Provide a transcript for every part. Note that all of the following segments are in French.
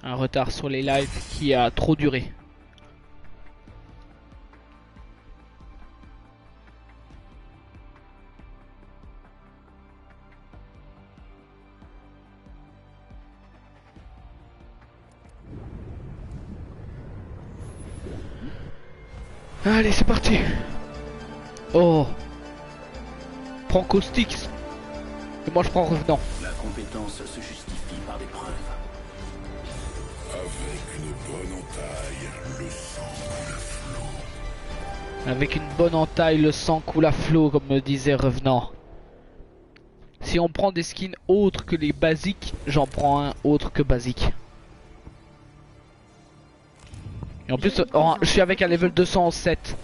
un retard sur les lives qui a trop duré. Allez, c'est parti. Oh. Prends Caustix. Et moi je prends Revenant. La compétence se justifie par des preuves. Avec une bonne entaille, le sang coule à flot. Avec une bonne entaille, le sang coule à flot, comme me disait Revenant. Si on prend des skins autres que les basiques, j'en prends un autre que basique. Et en plus, je suis avec un level 207.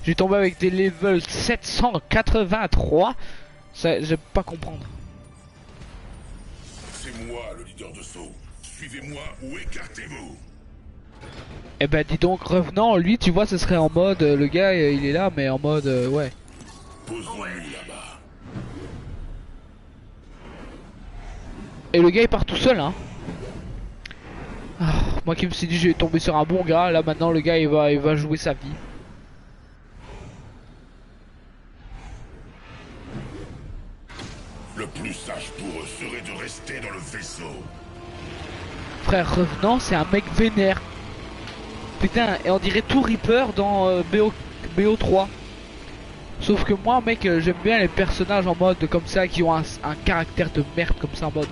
J'ai tombé avec des levels 783. Ça, je peux pas comprendre. C'est moi le leader de saut. Suivez-moi ou écartez-vous. Eh ben dis donc, Revenant, lui tu vois ce serait en mode, le gars il est là mais en mode, ouais. Posons-nous là-bas. Et le gars il part tout seul hein. Ah, moi qui me suis dit je vais tomber sur un bon gars, là maintenant le gars il va jouer sa vie. Le plus sage pour eux serait de rester dans le vaisseau. Frère, Revenant c'est un mec vénère. Putain, et on dirait tout Reaper dans BO3. Sauf que moi mec j'aime bien les personnages en mode comme ça qui ont un caractère de merde comme ça en mode.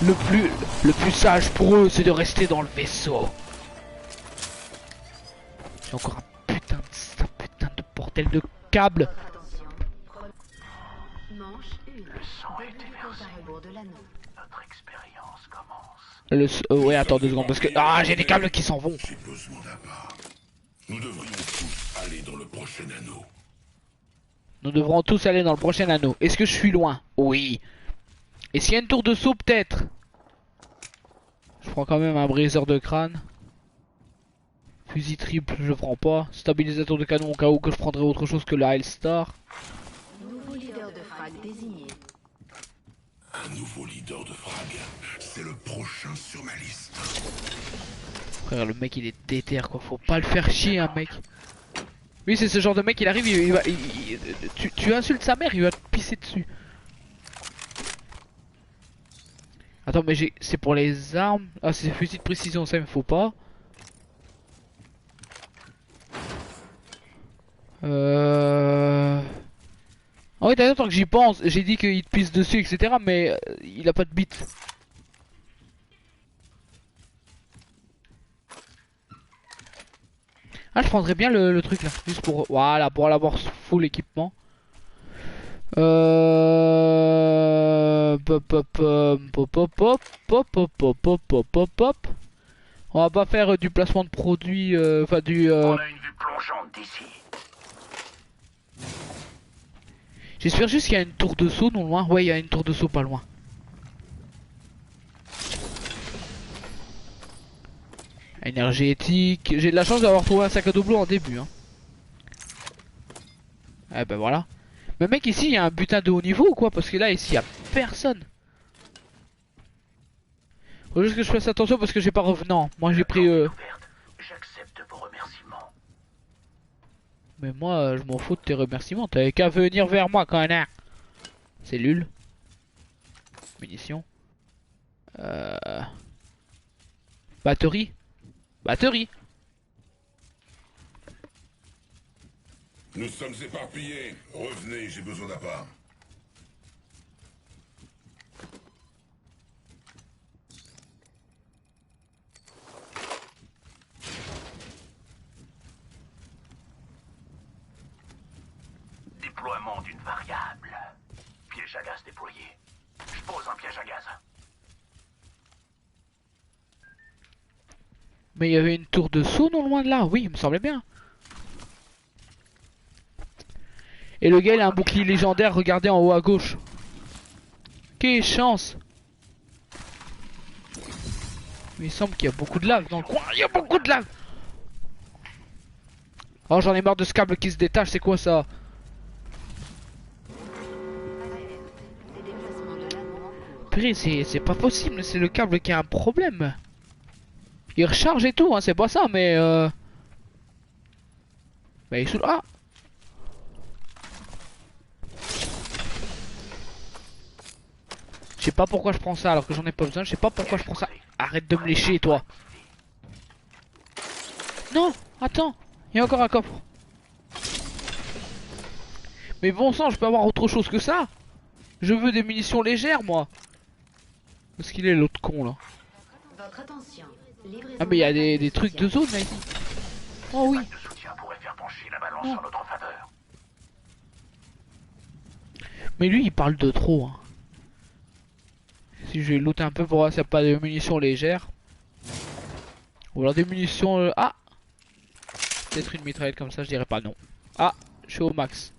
Le plus sage pour eux c'est de rester dans le vaisseau. J'ai encore un putain de bordel de câble. Le sang a été versé. Notre expérience commence. Ouais attends 2 secondes parce que... Ah j'ai des câbles qui s'en vont. J'ai besoin d'appart. Nous devrions tous aller dans le prochain anneau. Nous devrons tous aller dans le prochain anneau. Est-ce que je suis loin? Oui. Et s'il y a une tour de saut peut-être? Je prends quand même un briseur de crâne. Fusil triple je prends pas. Stabilisateur de canon au cas où que je prendrais autre chose que la Hellstar. Nouveau leader de frag désigné. Un nouveau leader de frag. C'est le prochain sur ma liste. Frère le mec il est déter quoi. Faut pas le faire chier un mec. Oui c'est ce genre de mec il arrive il va... tu insultes sa mère il va te pisser dessus. Attends mais c'est pour les armes. Ah c'est fusil de précision ça il me faut pas. Ah oui d'ailleurs tant que j'y pense, j'ai dit qu'il te pisse dessus etc mais il a pas de bite. Ah je prendrais bien le truc là, juste pour... Voilà, pour l'avoir full équipement. Pop pop pop pop pop pop pop pop pop pop pop pop. On va pas faire du placement de produits, enfin du... On a une vue plongeante d'ici. J'espère juste qu'il y a une tour de saut non loin. Ouais, il y a une tour de saut pas loin. Énergétique. J'ai de la chance d'avoir trouvé un sac à dos bleu en début. Hein. Eh ben voilà. Mais mec, ici il y a un butin de haut niveau ou quoi? Parce que là, ici il y a personne. Faut juste que je fasse attention parce que j'ai pas Revenant. Moi j'ai pris. J'accepte vos remerciements. Mais moi, je m'en fous de tes remerciements. T'avais qu'à venir vers moi, connard. Cellule. Munitions. Batterie. Batterie. Nous sommes éparpillés. Revenez, j'ai besoin d'appart. Déploiement d'une variable. Piège à gaz déployé. Je pose un piège à gaz. Mais il y avait une tour de saut non loin de là. Oui, il me semblait bien. Et le gars il a un bouclier légendaire, regardez en haut à gauche. Quelle chance. Mais il semble qu'il y a beaucoup de lave dans le coin. Il y a beaucoup de lave. Oh j'en ai marre de ce câble qui se détache, c'est quoi ça? Purée, c'est pas possible, c'est le câble qui a un problème. Il recharge et tout, hein, c'est pas ça, mais bah, il est sous... Ah. Je sais pas pourquoi je prends ça alors que j'en ai pas besoin, je sais pas pourquoi je prends ça. Arrête de me lécher, toi. Non, attends, il y a encore un coffre. Mais bon sang, je peux avoir autre chose que ça. Je veux des munitions légères, moi. Parce qu'il est l'autre con, là. Votre attention. Ah mais il y a des trucs de zone, là, ici. Oh oui. De soutien pourrait faire pencher la balance Oh. en notre faveur. Mais lui, il parle de trop, hein. Si je vais looter un peu pour voir s'il n'y a pas de munitions légères. Ou alors des munitions... Ah, peut-être une mitraillette comme ça, je dirais pas non. Ah, je suis au max.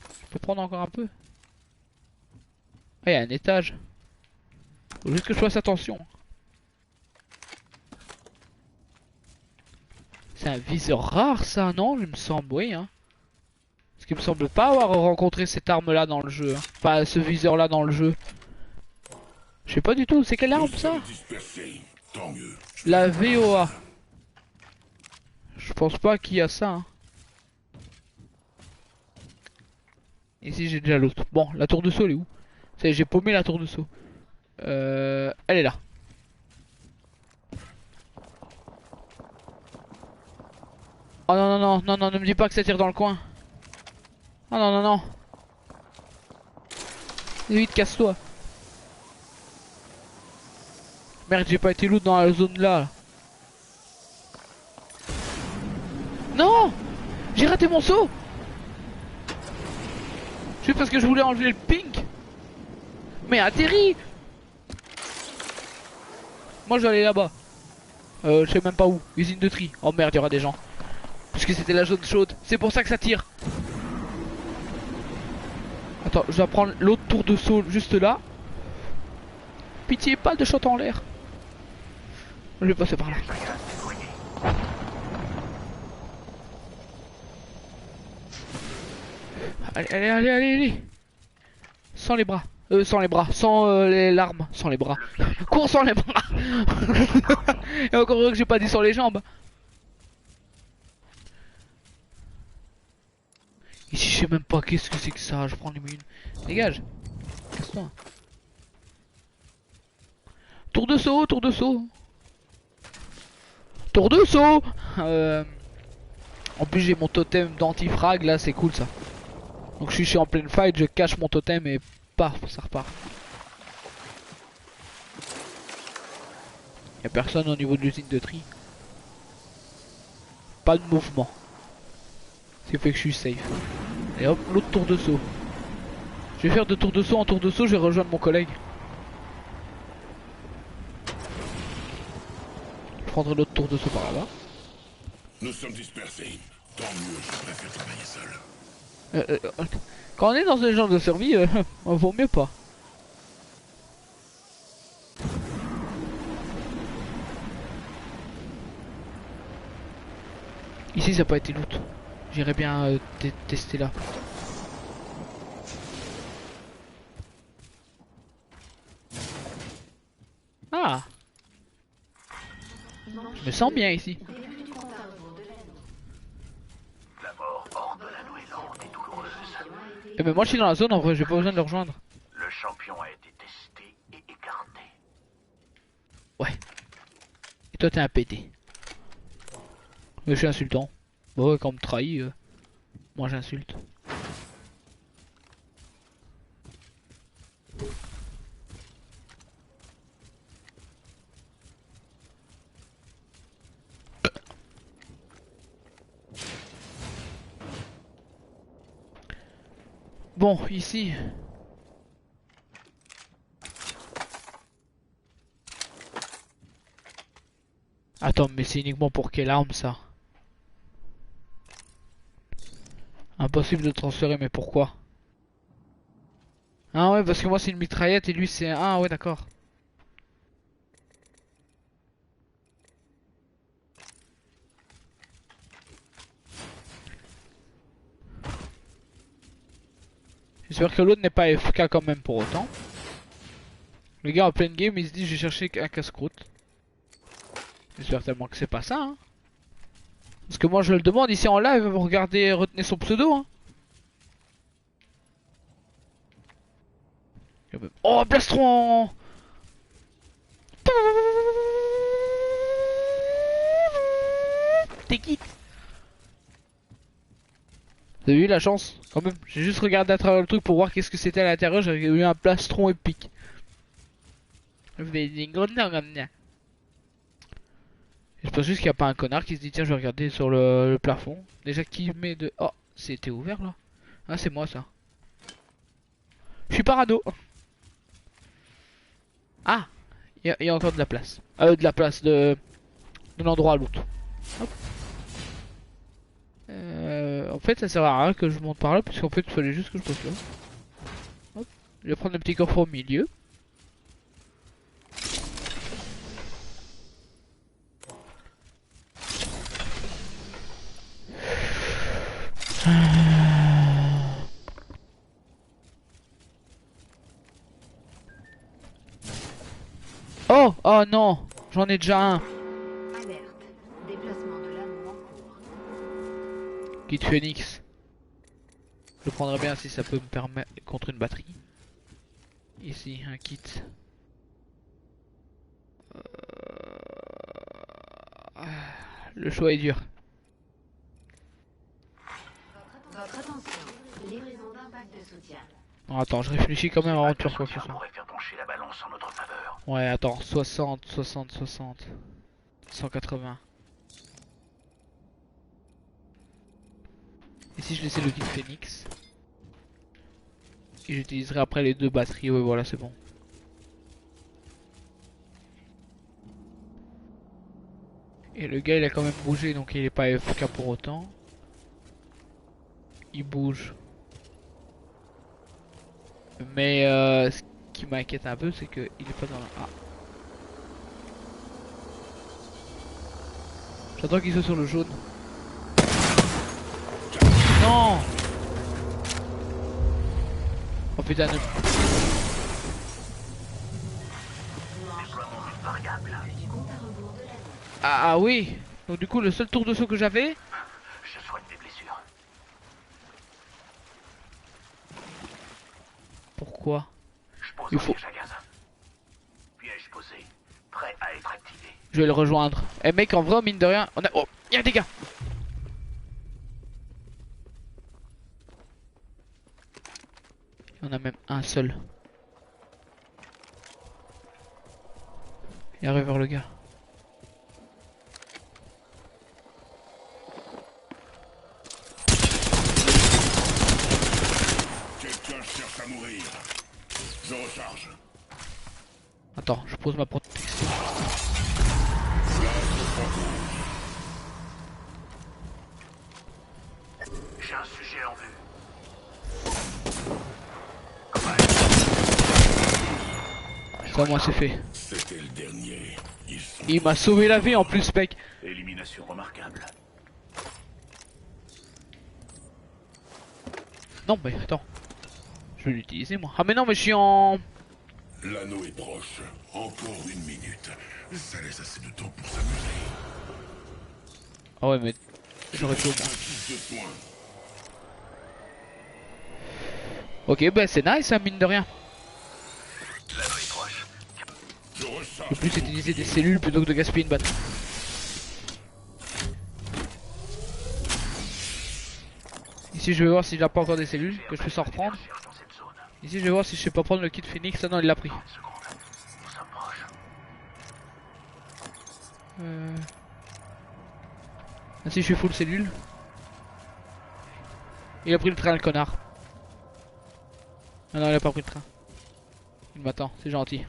Je peux prendre encore un peu. Ah, il y a un étage. Faut juste que je fasse attention. C'est un viseur rare ça, non? Il me semble, oui, hein. Parce qu'il me semble pas avoir rencontré cette arme là dans le jeu, hein. Enfin, ce viseur là dans le jeu. Je sais pas du tout, c'est quelle arme ça? Dispersés. Tant mieux. La VOA. Je pense pas qu'il y a ça, hein. Ici j'ai déjà l'autre. Bon, la tour de saut elle est où? Ça y est, j'ai paumé la tour de saut. Elle est là. Oh non non non non non, ne me dis pas que ça tire dans le coin. Oh non non non. Vite, casse-toi. Merde, j'ai pas été loot dans la zone là. Non, j'ai raté mon saut. Juste parce que je voulais enlever le pink. Mais atterri. Moi je vais aller là-bas. Je sais même pas où. Usine de tri. Oh merde, il y aura des gens. Parce que c'était la zone chaude. C'est pour ça que ça tire. Attends, je dois prendre l'autre tour de saut juste là. Pitié, pas de shot en l'air. Je vais passer par là. Allez, allez, allez, allez, allez. Sans les bras. Sans les bras. Sans les larmes. Sans les bras. Cours sans les bras. Et encore heureux que j'ai pas dit sans les jambes. Ici, je sais même pas qu'est-ce que c'est que ça. Je prends les mines. Dégage. Casse-toi. Tour de saut, tour de saut. Tour de saut. En plus, j'ai mon totem d'anti-frag là, c'est cool ça. Donc, je suis en pleine fight, je cache mon totem et paf, ça repart. Y'a personne au niveau de l'usine de tri. Pas de mouvement. Ce qui fait que je suis safe. Et hop, l'autre tour de saut. Je vais faire de tour de saut en tour de saut, je vais rejoindre mon collègue. Je prendrai l'autre tour de saut par là-bas. Nous sommes dispersés. Tant mieux, je préfère travailler seul. Quand on est dans un genre de survie, on vaut mieux pas. Ici ça n'a pas été loot. J'irais bien tester là. Ah, je me sens bien ici. La mort hors de l'anneau est lente et douloureuse. Eh ben moi je suis dans la zone en vrai, j'ai pas besoin de le rejoindre. Le champion a été testé et écarté. Ouais. Et toi t'es un pété. Mais je suis insultant. Bon ouais, quand on me trahit, moi j'insulte. Bon, ici. Attends, mais c'est uniquement pour quelle arme ça? Impossible de transférer, mais pourquoi? Ah ouais, parce que moi c'est une mitraillette et lui c'est... Ah ouais, d'accord. J'espère que l'autre n'est pas FK quand même pour autant. Le gars en pleine game il se dit je vais chercher un casse-croûte. J'espère tellement que c'est pas ça, hein. Parce que moi je le demande ici en live, vous regardez, retenez son pseudo, hein. Oh, plastron. T'es quitte. Vous avez eu la chance, quand même. J'ai juste regardé à travers le truc pour voir qu'est-ce que c'était à l'intérieur. J'avais eu un plastron épique. Je pense juste qu'il n'y a pas un connard qui se dit tiens je vais regarder sur le plafond. Déjà qui met de... Oh, c'était ouvert là. Ah c'est moi ça. Je suis parano. Ah, il y a encore de la place. De l'endroit à l'autre. En fait ça sert à rien que je monte par là puisqu'en fait il fallait juste que je passe là. Hop. Je vais prendre le petit coffre au milieu. Oh, oh non, j'en ai déjà un. Alerte. Déplacement de l'anneau en cours. Kit Phoenix. Je le prendrais bien si ça peut me permettre contre une batterie. Ici, un kit. Le choix est dur. Votre attention. Livraison d'un pack de soutien. Non, attends, je réfléchis quand même avant de faire quoi que ce On soit. pourrait faire pencher la balance en notre faveur. Ouais, attends, 60, 60, 60. 180. Et si je laissais le kit Phoenix? Et j'utiliserai après les deux batteries, ouais voilà c'est bon. Et le gars il a quand même bougé donc il est pas FK pour autant. Il bouge. Mais ce qui m'inquiète un peu c'est que il est pas dans la... Ah. J'attends qu'il soit sur le jaune. Non. Oh putain de... Ah, ah oui. Donc du coup le seul tour de saut que j'avais... Je soigne des blessures. Pourquoi? Je pose Il un faut... piège à gaz. Piège posé. Prêt à être activé. Je vais le rejoindre. Eh mec en vrai mine de rien on a... Oh y'a des gars. Il y en a même un seul. Il arrive vers le gars. Quelqu'un cherche à mourir. Je recharge. Attends, je pose ma protection. J'ai un sujet en vue. Ça moi c'est fait. C'était le dernier. Il m'a sauvé la vie en plus mec. Élimination remarquable. Non mais attends. Je vais l'utiliser moi. Ah mais non mais je suis en... L'anneau est proche. Encore une minute. Ça laisse assez de temps pour s'amuser. Ah ouais mais... J'aurais pu au moins. Insiste de soin. Ok bah c'est nice hein, mine de rien. L'anneau est proche. Je recharge. Le plus c'est d'utiliser des cellules plutôt que de gaspiller une batterie. Ici je vais voir s'il a pas encore des cellules, que je peux s'en reprendre. Cherche dans cette zone. Ici je vais voir si je sais pas prendre le kit Phoenix. Ah non il l'a pris. 30 secondes. Nous sommes proches. Ah si je suis full cellule. Il a pris le train le connard. Ah non il a pas pris le train. Il m'attend, c'est gentil.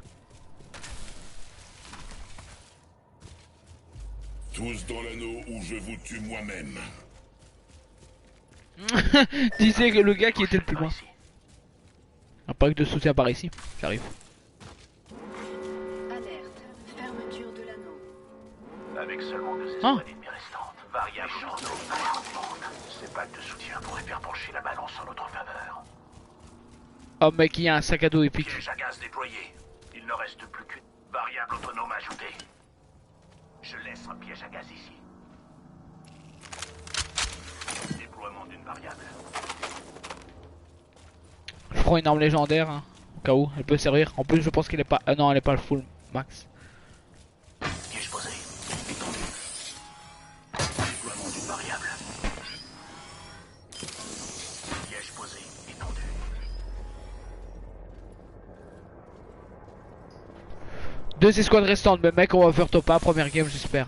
Tous dans l'anneau ou je vous tue moi-même. Disait que le gars qui était le plus Par loin. ici. Un pack de soutien par ici, j'arrive. Alerte. Fermeture de l'anneau. Avec seulement 2 Ah. escouades ennemies restantes. Variable chance. Ces packs de soutien pourraient faire pencher la balance en notre faveur. Oh mec il y a un sac à dos épique. Piège à gaz déployé. Il ne reste plus qu'une variable autonome ajoutée. Je laisse un piège à gaz ici. Déploiement d'une variable. Je prends une arme légendaire, hein, au cas où, elle peut servir. En plus, je pense qu'elle est pas. Ah non, elle est pas le full max. Piège posé. Étendu. Déploiement d'une variable. Piège posé. Étendu. Deux escouades restantes, mais mec, on va faire top 1, première game, j'espère.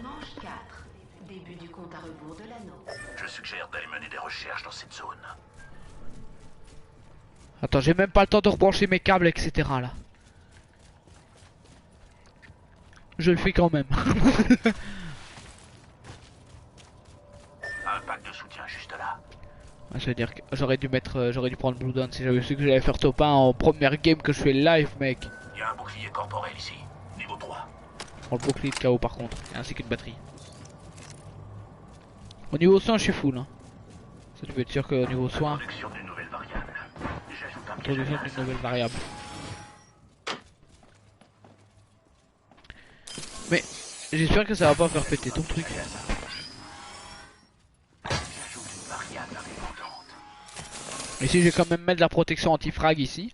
Manche 4. Début du compte à rebours de l'anneau. Je suggère d'aller mener des recherches dans cette zone. Attends, j'ai même pas le temps de rebrancher mes câbles, etc. là. Je le fais quand même. Un pack de soutien juste là. Ça veut dire que j'aurais dû mettre, j'aurais dû prendre Blue Dawn si j'avais su que j'allais faire top 1 en première game que je fais live, mec. Il y a un bouclier corporel ici. Niveau 3. Prends le bouclier de KO par contre, ainsi qu'une batterie. Au niveau soin, je suis full. Hein. Ça, tu peux être sûr qu'au niveau soin, Introduction d'une nouvelle variable. J'ajoute un piège à introduction gaz. d'une nouvelle variable. Mais j'espère que ça va pas faire péter ton truc. J'ajoute une variable indépendante. Ici, je vais quand même mettre de la protection anti-frag ici.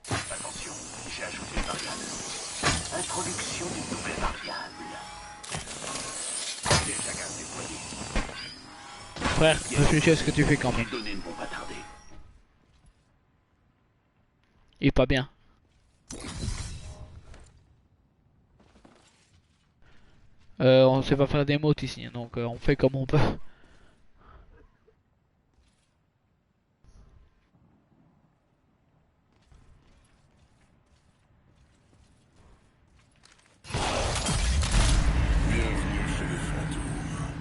Attention, j'ai ajouté une variable. Introduction d'une nouvelle variable. Piège à gaz déployé. Frère, réfléchis à ce que tu fais quand Les même. données ne vont pas tarder. Il est pas bien. On sait pas faire des mots ici, donc on fait comme on peut. Bienvenue chez les fantômes.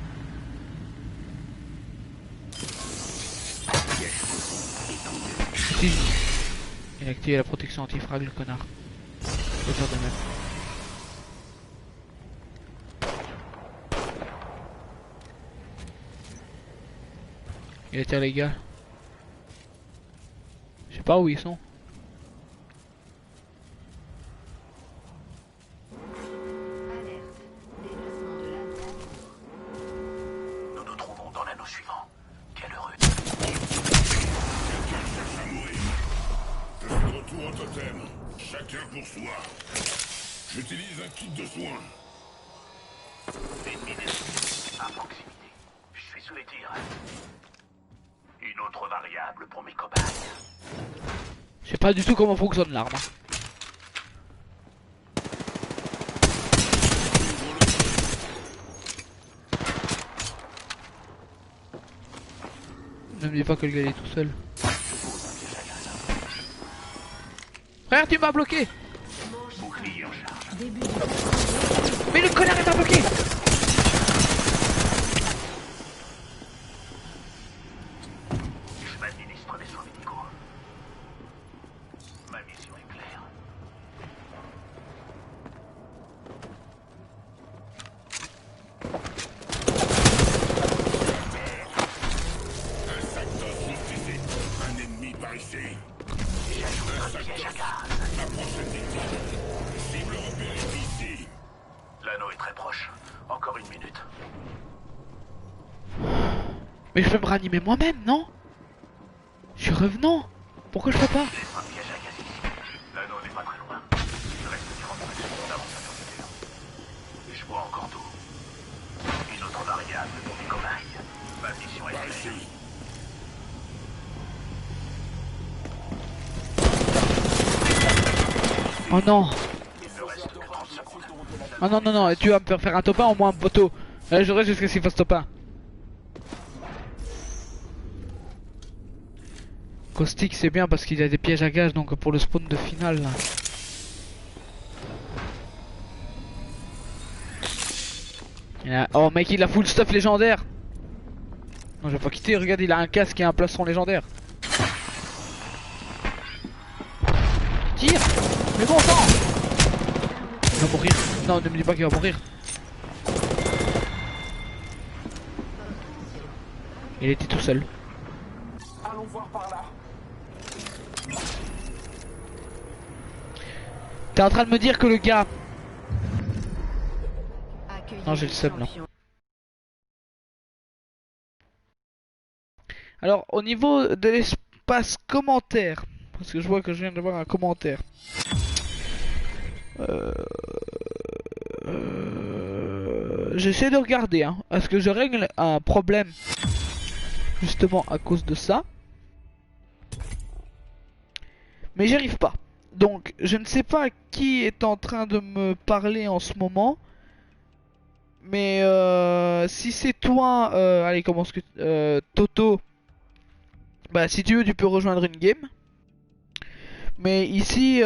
Si. Il a activé la protection anti-frag, le connard. Je vais faire de même. Il était les gars. Je sais pas où ils sont. Alerte. Déplacement de l'anneau. Nous nous trouvons dans l'anneau suivant. Quel heureux. Je suis de retour en totem. Chacun pour soi. J'utilise un kit de soins. Ennemi détecté. À proximité. Je suis sous les tirs. Une autre variable pour mes cobayes. Je sais pas du tout comment fonctionne l'arme. Hein. Ne me dis pas que le gars il est tout seul. Frère, tu m'as bloqué. Bouclier en charge. Début du Mais le connard il m'a bloqué. Je m'administre des soins médicaux. Ma mission est claire. Un sac d'os justifié. Un ennemi par ici. J'ajoute un piège à gaz. La prochaine victime. Cible repérée ici. L'anneau est très proche. Encore une minute. Mais je peux me ranimer moi-même, non? Je suis revenant. Pourquoi je peux pas? Laisse un piège à gaz ici. L'anneau n'est pas très loin. Il reste 30 secondes avant sa fermeture. Et je vois encore d'eau. Une autre variable pour mes cobayes. Ma mission est Par claire. ici. Oh non. Il ne reste que 30 secondes. Oh non, non, non. Tu vas me faire faire un top 1 au moins un poteau. Je reste jusqu'à ce qu'il fasse top 1. Caustic c'est bien parce qu'il a des pièges à gage donc pour le spawn de finale là. Oh mec il a full stuff légendaire. Non je vais pas quitter, regarde il a un casque et un plastron légendaire. Tire. Mais bon sang. Il va mourir. Non ne me dis pas qu'il va mourir. Il était tout seul. T'es en train de me dire que le gars... Accueillez Non, j'ai le seum, là. champion. Alors, au niveau de l'espace commentaire, parce que je vois que je viens d'avoir un commentaire. J'essaie de regarder, hein, parce que je règle un problème, justement à cause de ça. Mais j'y arrive pas. Donc, je ne sais pas qui est en train de me parler en ce moment. Mais si c'est toi, allez, commence que Toto. Bah, si tu veux, tu peux rejoindre une game. Mais ici,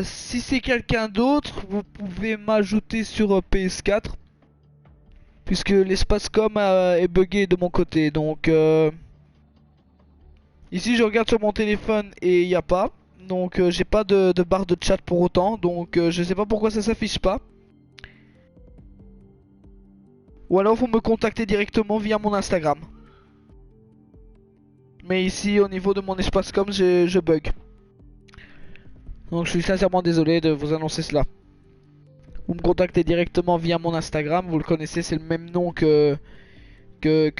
si c'est quelqu'un d'autre, vous pouvez m'ajouter sur PS4. Puisque l'espace com est buggé de mon côté. Donc, ici, je regarde sur mon téléphone et il n'y a pas. Donc, j'ai pas de barre de chat pour autant. Donc, je sais pas pourquoi ça s'affiche pas. Ou alors, faut me contacter directement via mon Instagram. Mais ici, au niveau de mon espace com, je bug. Donc je suis sincèrement désolé de vous annoncer cela. Vous me contactez directement via mon Instagram, vous le connaissez, c'est le même nom que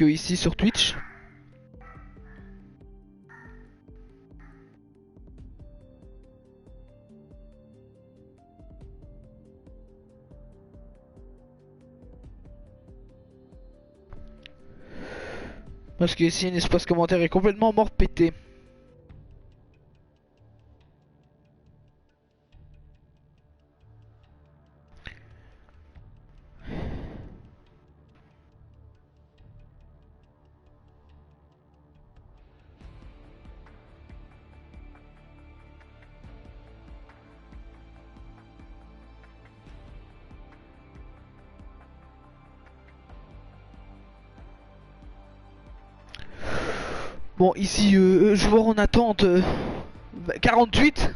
ici sur Twitch. Parce que ici, un espace commentaire est complètement mort pété. Bon, ici, joueur en attente 48.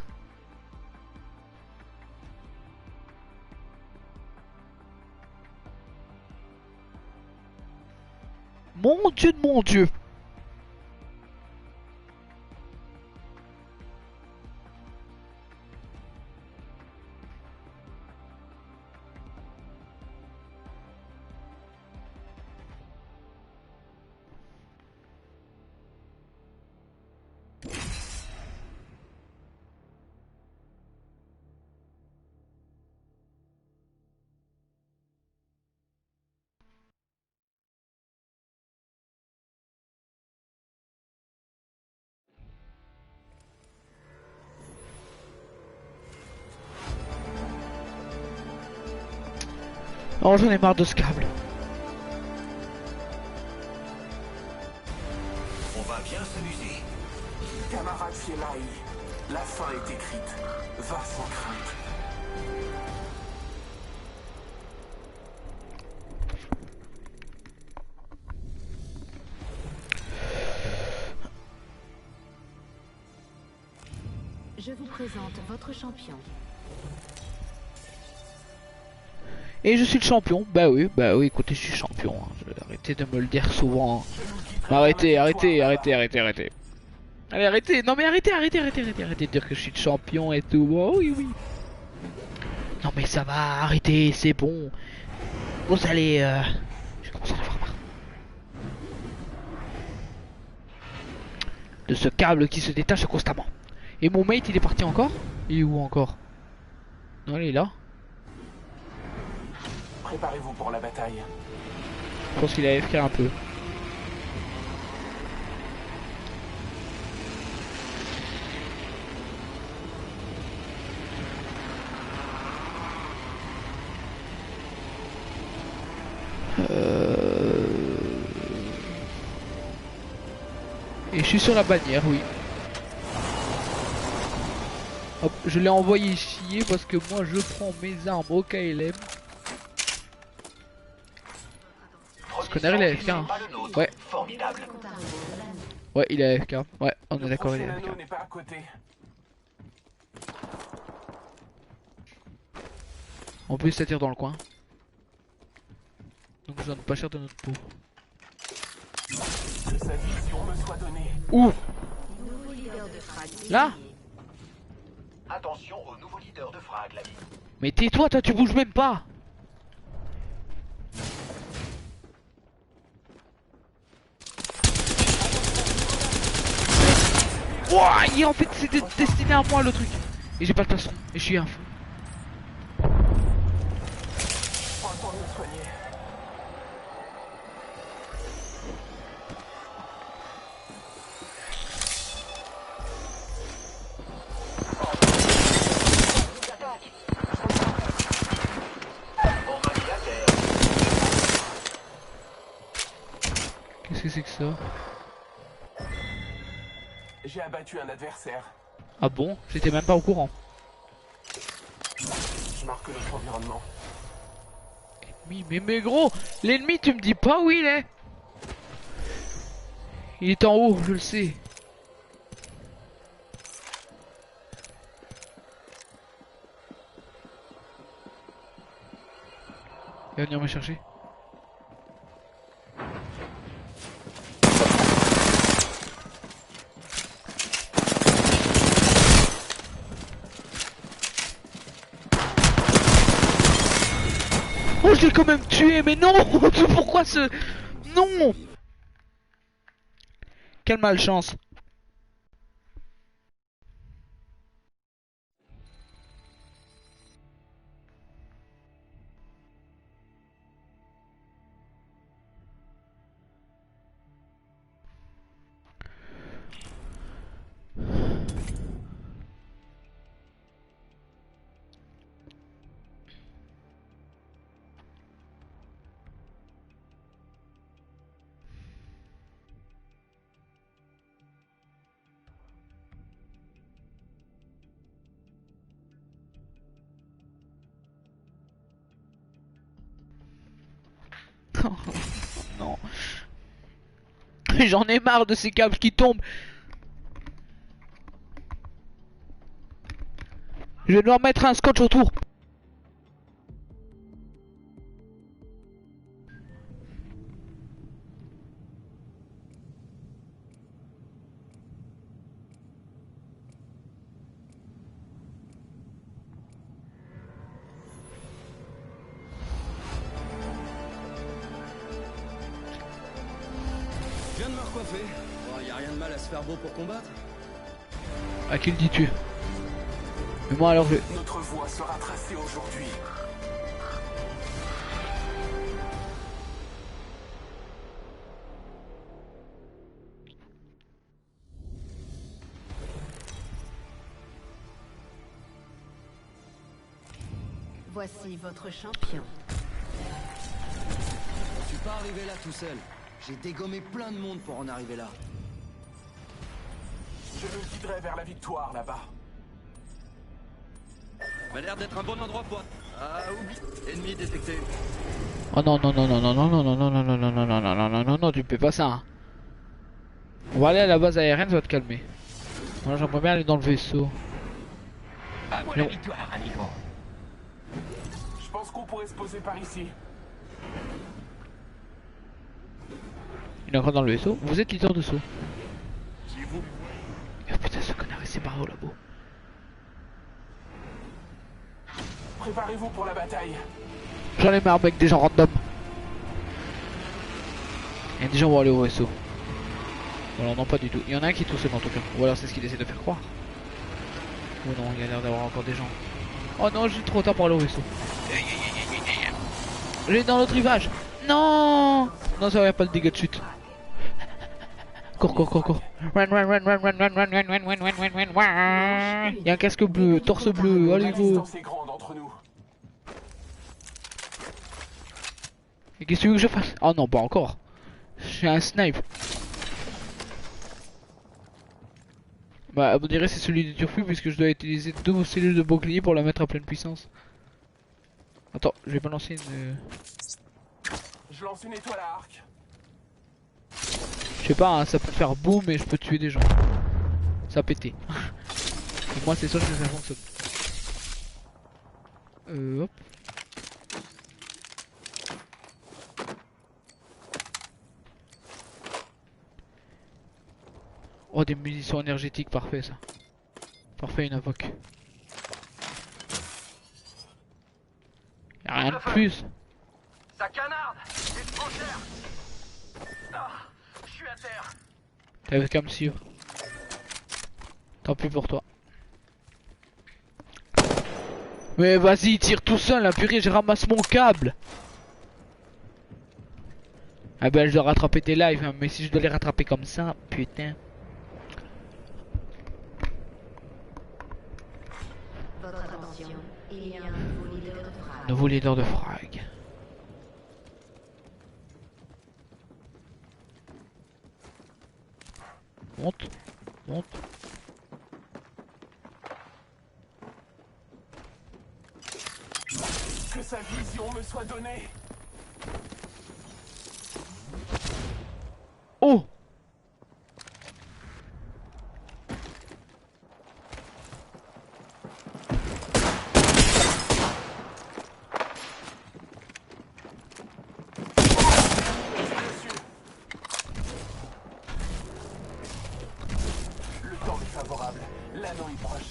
Mon dieu de mon dieu. Oh, j'en ai marre de ce câble. On va bien s'amuser. Camarade Fielaï, la fin est écrite. Va sans crainte. Je vous présente votre champion. Et je suis le champion. Bah oui, écoutez, je suis champion. Hein. Je vais arrêter de me le dire souvent. Hein. Arrêtez. Allez, arrêtez. Non mais arrêtez de dire que je suis le champion et tout. Oh, oui. Non mais ça va, arrêtez, c'est bon. Vous allez... Je commence à en avoir marre. De ce câble qui se détache constamment. Et mon mate, il est parti encore? Il est où encore? Non, il est là. Préparez-vous pour la bataille. Je pense qu'il a AFK un peu. Et je suis sur la bannière, oui. Hop, je l'ai envoyé chier parce que moi je prends mes armes au KLM. Sconner il est AFK hein. Ouais. Formidable. Ouais il est AFK. Ouais on est d'accord il est AFK. N'est pas à côté. En plus ça tire dans le coin. Donc je donne pas cher de notre peau. Que sa vision me soit donnée. Où? Nouveau leader de frag. Là? attention au nouveau leader de Frag, l'ami. Mais tais-toi, toi tu bouges même pas. Ouah, en fait c'était destiné à moi le truc. Et j'ai pas de plastron. Et je suis un fou. Prends le temps de me soigner. Qu'est-ce que c'est que ça? J'ai abattu un adversaire. Ah bon? J'étais même pas au courant. Je marque notre environnement. Mais gros, l'ennemi tu me dis pas où il est. Il est en haut, je le sais. Il va venir me chercher. Oh, je l'ai quand même tué, mais non. Pourquoi ce... Non. Quelle malchance. Non. J'en ai marre de ces câbles qui tombent. Je vais devoir mettre un scotch autour. Je viens de me recoiffer. Bon, y a rien de mal à se faire beau pour combattre. À qui le dis-tu? Mais moi alors je... Notre voie sera tracée aujourd'hui. Voici votre champion. Je suis pas arrivé là tout seul. J'ai dégommé plein de monde pour en arriver là. Je nous guiderai vers la victoire là-bas. M'a l'air d'être un bon endroit pour... Ah, oublie. Ennemi détecté. Oh non non non non non non non non non non non non non non non non non non non tu fais pas ça hein. On va aller à la base aérienne, ça va te calmer. Moi j'aimerais bien aller dans le vaisseau. À moi la victoire, amigo. Je pense qu'on pourrait se poser par ici. Il est encore dans le vaisseau. Vous êtes leader de saut. Oh putain ce connard il s'est barré au labo. Préparez-vous pour la bataille. J'en ai marre avec des gens random. Et des gens vont aller au vaisseau. Ou alors non pas du tout. Il y en a un qui est tout seul en tout cas. Ou alors c'est ce qu'il essaie de faire croire. Oh non, il y a l'air d'avoir encore des gens. Oh non, j'ai trop tard pour aller au vaisseau. J'ai dans l'autre rivage. Non. Non, ça va pas le dégât de chute. Cours, cours, cours, cours. Run, run, run, run, run, run, run, run, run, run, run, run, run. Il y a un casque bleu, torse bleu, allez La go. distance est grande entre nous. Et qu'est-ce que tu veux que je fasse? Oh non, pas encore. J'ai un snipe. Bah, on dirait c'est celui du turfu puisque je dois utiliser 2 cellules de bouclier pour la mettre à pleine puissance. Attends, je vais balancer une... Je lance une étoile à arc. Je sais pas, hein, ça peut faire boum et je peux tuer des gens. Ça a pété. Et moi c'est sûr que ça fonctionne. Hop. Oh des munitions énergétiques, parfait ça. Parfait une invoque. Rien de plus. Ça canarde. C'est trop cher. Ah, je suis à terre. T'avais qu'à me suivre. Tant pis pour toi. Mais vas-y, tire tout seul, hein, purée, je ramasse mon câble. Ah ben, je dois rattraper tes lives, hein, mais si je dois les rattraper comme ça, putain. Votre attention, il y a un nouveau leader de frag. Nouveau leader de frag. Monte, monte. Que sa vision me soit donnée. Oh! Le temps est favorable. L'anneau est proche.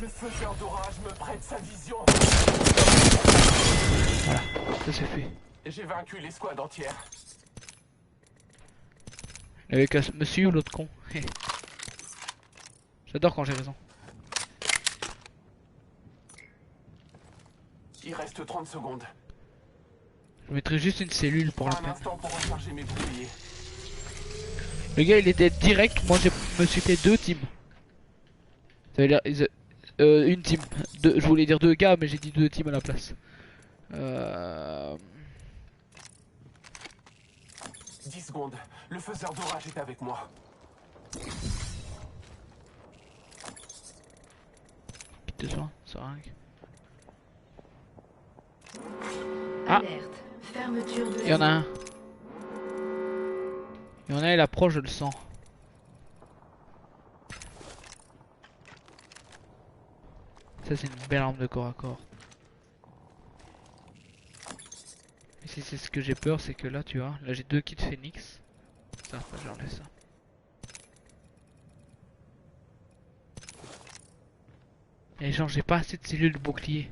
Le faiseur d'orage me prête sa vision. Voilà, ça c'est fait. J'ai vaincu l'escouade entière. Avec monsieur ou l'autre con. J'adore quand j'ai raison. Il reste 30 secondes. Je mettrai juste une cellule pour la Un peine. instant pour recharger mes boucliers. Le gars il était direct, moi je me suis fait 2 teams. Ça veut dire une team. Je voulais dire 2 gars mais j'ai dit 2 teams à la place. 10 secondes. Le faiseur d'orage est avec moi. Quitte de soin, seringue. Ah, Alerte. Fermeture de il y en a un. Il y en a, il approche, je le sens. Ça c'est une belle arme de corps à corps. Et si c'est ce que j'ai peur, c'est que là tu vois, là j'ai 2 kits phoenix. Ça, j'enlève ça. Et genre j'ai pas assez de cellules de bouclier.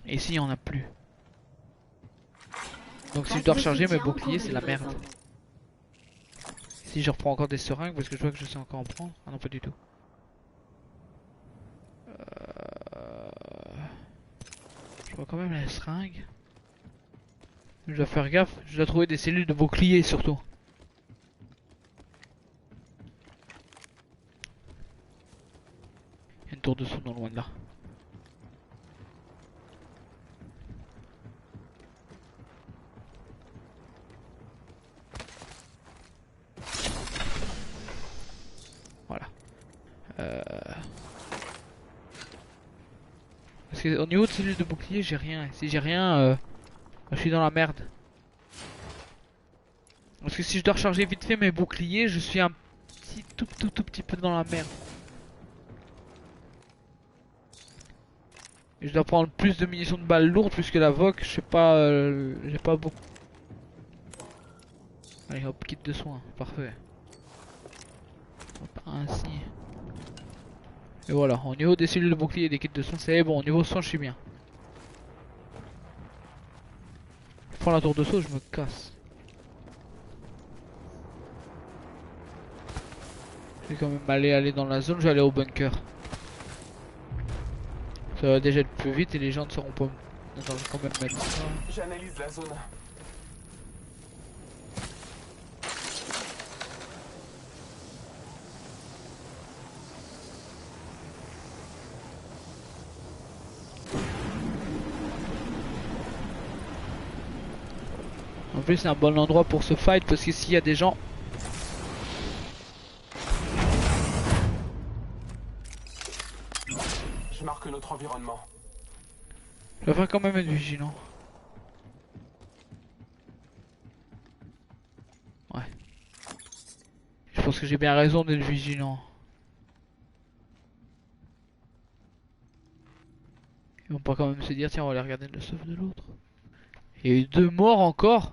Et ici il y en a plus. Donc si je dois recharger mes boucliers c'est la merde. Si je reprends encore des seringues parce que je vois que je sais encore en prendre. Ah non pas du tout. Je vois quand même la seringue. Je dois faire gaffe, je dois trouver des cellules de bouclier surtout. Il y a une tour de son non loin de là. Voilà. Parce que au niveau de cellules de bouclier j'ai rien. Si j'ai rien, je suis dans la merde. Parce que si je dois recharger vite fait mes boucliers, je suis un tout petit peu dans la merde. Et je dois prendre plus de munitions de balles lourdes puisque la VOC, je sais pas, j'ai pas beaucoup. Allez hop, kit de soins, parfait. Hop, ainsi. Et voilà, au niveau des cellules de bouclier et des kits de soins, c'est bon, au niveau soins je suis bien. Je prends la tour de saut, je me casse. Je vais quand même aller dans la zone, je vais aller au bunker. Ça va déjà être plus vite et les gens ne sauront pas. Attends, je vais quand même mettre ça. J'analyse la zone. En plus c'est un bon endroit pour se fight parce que s'il y a des gens. Je marque notre environnement. Je vais quand même être vigilant. Ouais. Je pense que j'ai bien raison d'être vigilant. Ils vont pas quand même se dire tiens on va aller regarder le stuff de l'autre. Il y a eu 2 morts encore.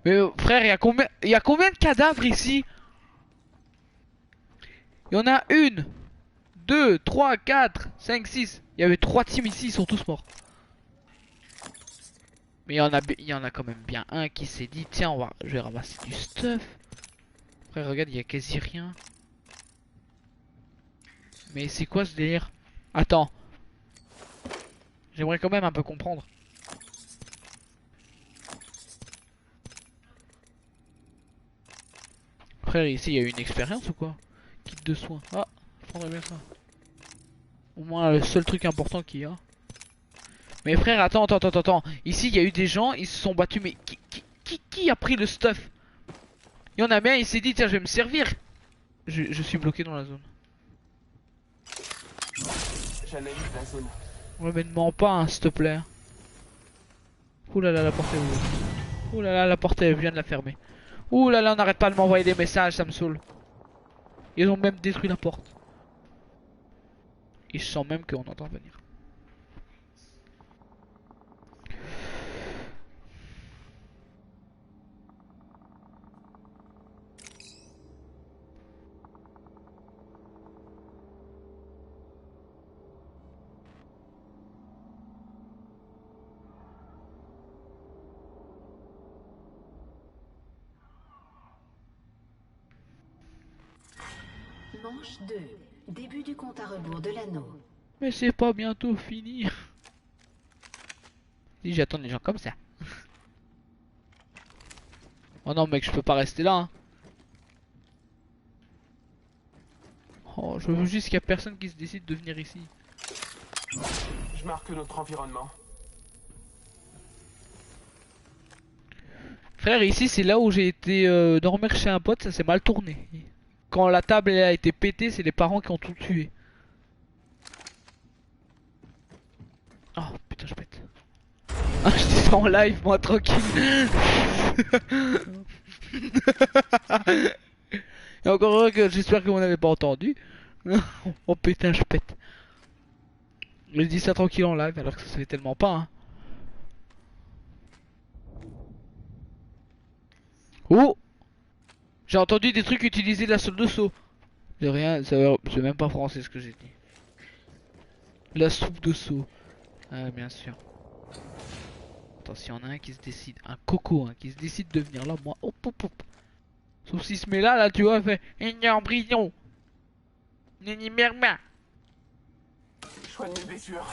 Mais frère, il y a combien de cadavres ici? Il y en a 1, 2, 3, 4, 5, 6. Il y avait 3 teams ici, ils sont tous morts. Mais il y en a quand même bien un qui s'est dit tiens, je vais ramasser du stuff. Frère, regarde, il y a quasi rien. Mais c'est quoi ce délire? Attends. J'aimerais quand même un peu comprendre. Frère, ici il y a eu une expérience ou quoi? Kit de soins. Ah, je prendrais bien ça. Au moins le seul truc important qu'il y a. Mais frère, attends. Ici il y a eu des gens, ils se sont battus. Mais qui a pris le stuff? Il y en a bien, il s'est dit tiens, je vais me servir. Je suis bloqué dans la zone. J'analyse la zone. Ouais, mais ne mens pas, hein, s'il te plaît. Ouh là là, la porte est ouverte. Ouh là là, la porte elle vient de la fermer. Ouh là là, on n'arrête pas de m'envoyer des messages, ça me saoule. Ils ont même détruit la porte. Ils sentent même qu'on entend venir. Manche 2. Début du compte à rebours de l'anneau. Mais c'est pas bientôt fini. Si j'attends les gens comme ça. Oh non mec, je peux pas rester là. Hein. Oh, je veux juste qu'il y a personne qui se décide de venir ici. Je marque notre environnement. Frère, ici c'est là où j'ai été dormir chez un pote, ça s'est mal tourné. Quand la table elle a été pétée, c'est les parents qui ont tout tué. Oh putain, je pète. Ah, j'étais en live, moi tranquille. Et encore heureux que j'espère que vous n'avez pas entendu. Oh putain, je pète. Je dis ça tranquille en live alors que ça se fait tellement pas. Hein. Oh! J'ai entendu des trucs utiliser la soupe de saut. De rien, c'est même pas français ce que j'ai dit. La soupe de saut. Ah bien sûr. Attends, s'il y en a un qui se décide, un coco hein, qui se décide de venir là, moi, hop hop hop. Sauf s'il se met là, tu vois, fait un embryon. Nini merma. Je soigne mes blessures.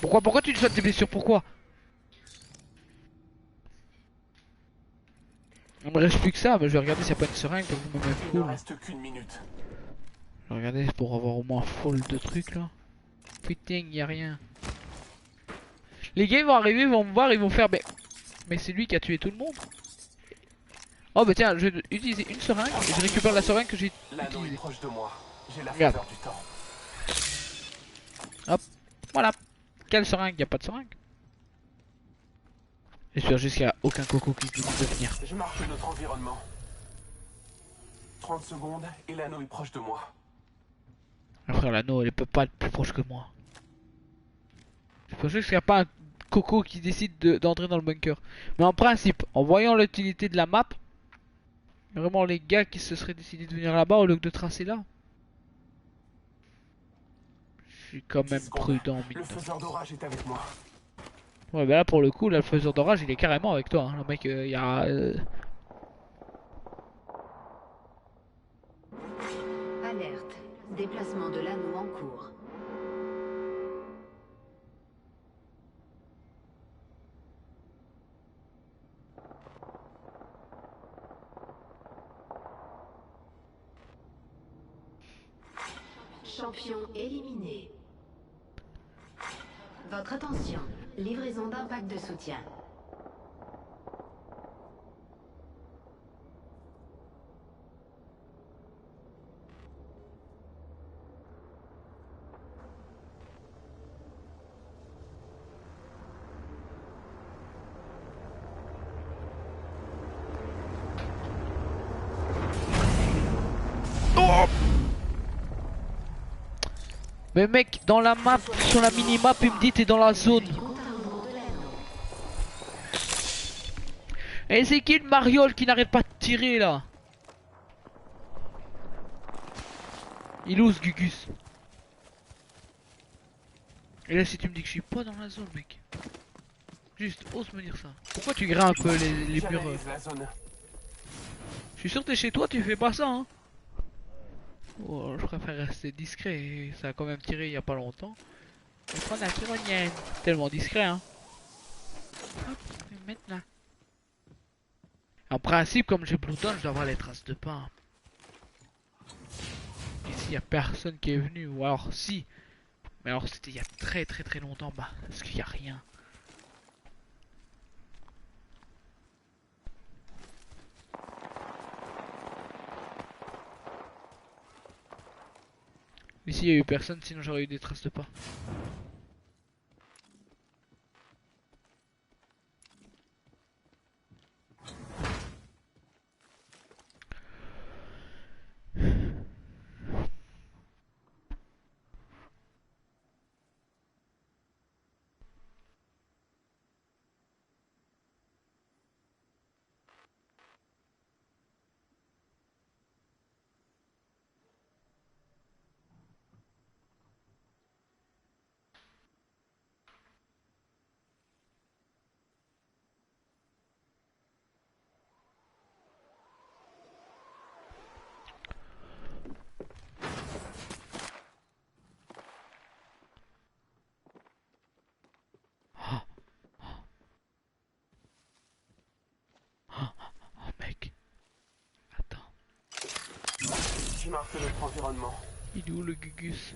Pourquoi tu te soignes tes blessures? Pourquoi? Il me reste plus que ça, mais je vais regarder s'il n'y a pas une seringue pour vous me mettre Il ne full. reste qu'une minute. Je vais regarder pour avoir au moins full de trucs là. Putain, y a rien. Les gars ils vont arriver, ils vont me voir, ils vont faire mais c'est lui qui a tué tout le monde. Oh bah tiens, je vais utiliser une seringue et je récupère la seringue que j'ai L'anneau est utilisée. proche de moi. J'ai la Regarde. faveur du temps. Hop, voilà. Quelle seringue? Y a pas de seringue. J'espère juste qu'il n'y a aucun coco qui décide de venir. Je marque notre environnement. 30 secondes et l'anneau est proche de moi. Ah, frère, l'anneau elle peut pas être plus proche que moi. Je pense juste qu'il n'y a pas un coco qui décide d'entrer dans le bunker. Mais en principe, en voyant l'utilité de la map, vraiment les gars qui se seraient décidés de venir là-bas au lieu de tracer là. Je suis quand même 10 secondes. prudent, Le mine. faiseur d'orage est avec moi. Ouais bah là pour le coup, là, le faiseur d'orage il est carrément avec toi. Hein. Le mec il y a... Alerte. Déplacement de l'anneau en cours. Champion éliminé. Votre attention. Livraison d'un pack de soutien. Mais mec, dans la map, sur la mini-map, il me dit t'es dans la zone. Compte à rebours de l'anneau. Et c'est qui le mariole qui n'arrête pas de tirer là? Il ose Gugus. Et là si tu me dis que je suis pas dans la zone mec. Juste ose me dire ça. Pourquoi tu grimpes un peu les murs J'analyse la zone. Je suis sûr que t'es chez toi, tu fais pas ça hein. Oh, je préfère rester discret, ça a quand même tiré il y a pas longtemps. Je vais prendre la tyrolienne. Tellement discret hein. Hop, je vais me mettre là. En principe, comme j'ai Bluetooth, je dois avoir les traces de pas. Ici, y a personne qui est venu, ou alors si. Mais alors c'était il y a très longtemps, bah, parce qu'il y a rien. Ici, il y a eu personne, sinon j'aurais eu des traces de pas. Oh mec. Attends. J'ai marqué notre environnement. Il est où le Gugus?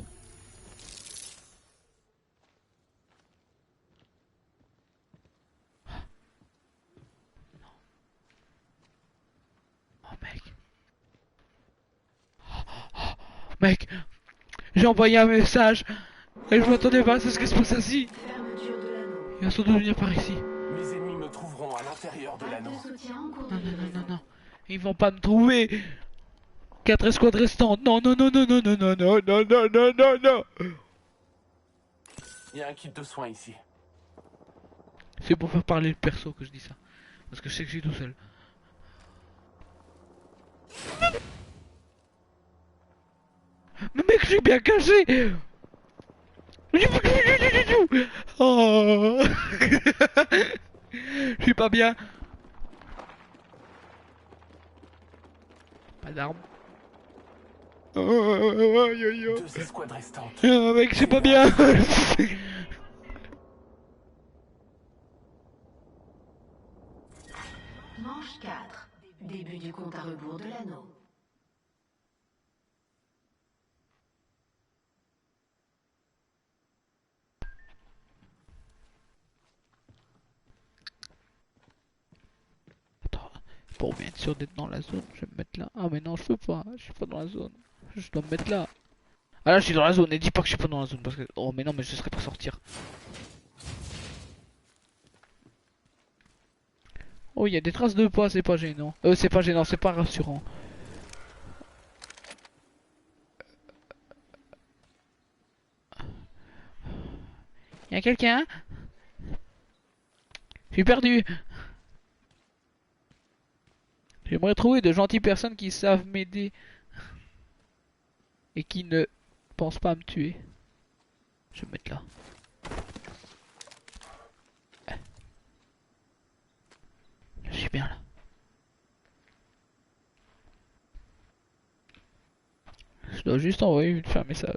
Oh mec. Mec, j'ai envoyé un message et je m'attendais pas à ce qui se passe ainsi. Fermeture de l'anneau. Il va sans doute venir par ici. Mes ennemis me trouveront à l'intérieur de Pack l'anneau. de soutien en cours de Non, non, non, livraison. non, non. Ils vont pas me trouver. 4 escouades restantes. Non, non, non, non, non, non, non, non, non, non, non, non, non. Il y a un kit de soins ici. C'est pour faire parler le perso que je dis ça. Parce que je sais que je suis tout seul. Mais mec, je suis bien caché. Oh. Je suis pas bien. Pas d'armes. Oh, yo, yo. 2 escouades restantes. Oh, mec, c'est pas bien. Manche 4. Début du compte à rebours de l'anneau. Attends, pour bien être sûr d'être dans la zone, je vais me mettre là. Ah mais non, je peux pas, je suis pas dans la zone. Je dois me mettre là. Ah là, je suis dans la zone, et dis pas que je suis pas dans la zone parce que... Oh mais non, mais je serais pas sortir. Oh, il y a des traces de pas, c'est pas gênant. C'est pas gênant, c'est pas rassurant. Y a quelqu'un? Je suis perdu. J'aimerais trouver de gentilles personnes qui savent m'aider. Et qui ne pensent pas à me tuer. Je vais me mettre là. Je suis bien là. Je dois juste envoyer un message.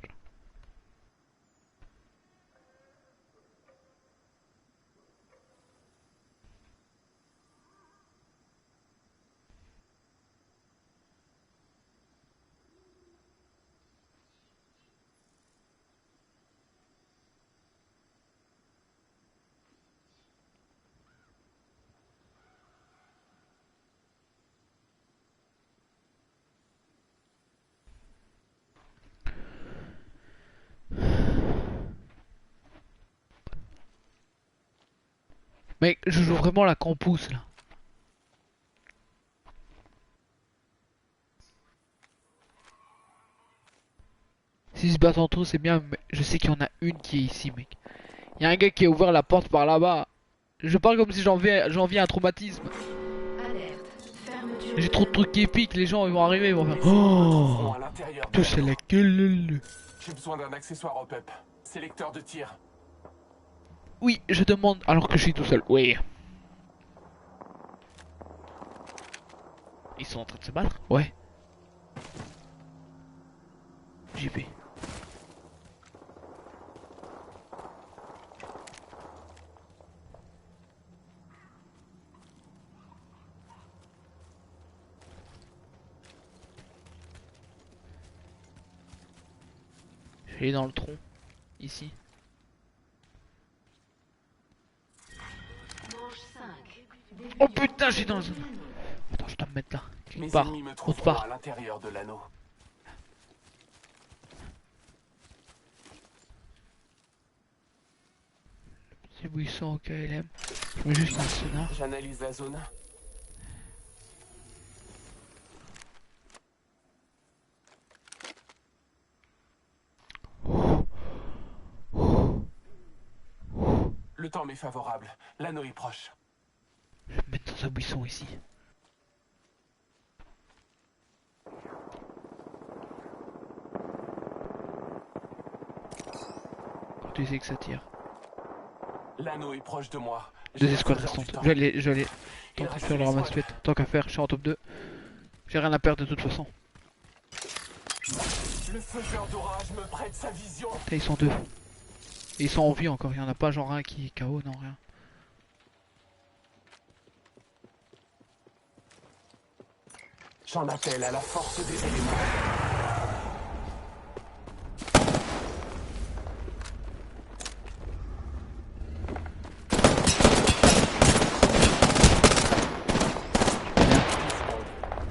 Mec, je joue vraiment la campus là. S'ils se battent entre eux, c'est bien, mais je sais qu'il y en a une qui est ici, mec. Il y a un gars qui a ouvert la porte par là-bas. Je parle comme si j'en vis un traumatisme. J'ai trop de trucs épiques, les gens ils vont arriver, ils vont faire Les ennemis me oh, trouveront à l'intérieur de touche à l'anneau. la gueule. J'ai besoin d'un accessoire au PEP. Sélecteur de tir. Oui, je demande alors que je suis tout seul. Oui. Ils sont en train de se battre? Ouais. J'y vais. Je vais aller dans le tronc. Ici. Manche 5. Début Oh du putain, round j'ai dans le... de l'anneau. Attends, je dois me mettre là. Mes Quelque part. ennemis me Autre trouveront part. à l'intérieur de l'anneau. C'est buisson au KLM. Je mets juste un sonar. J'analyse la zone. Le temps m'est favorable. L'anneau est proche. Je vais me mettre dans un buisson ici. Quand tu sais que ça tire. L'anneau est proche de moi. Deux J'ai escouades besoin du restantes. temps. Je vais aller Il tenter de reste faire le une ramasse escouade. Tant qu'à faire, je suis en top 2. J'ai rien à perdre de toute façon. Le faiseur d'orage me prête sa vision. Putain, ils sont deux. Et ils sont en vie encore. Il y en a pas genre un qui est KO, non rien. J'en appelle à la force des éléments.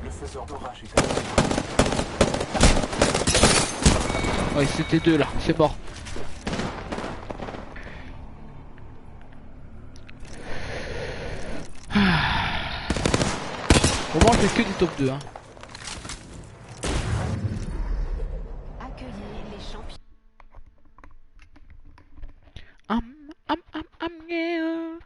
Le faiseur d'orage est à l'œuvre. Ouais, c'était deux là. C'est mort. Au moins, je fais que du top 2. Hein. Accueillez les champions. Yeah.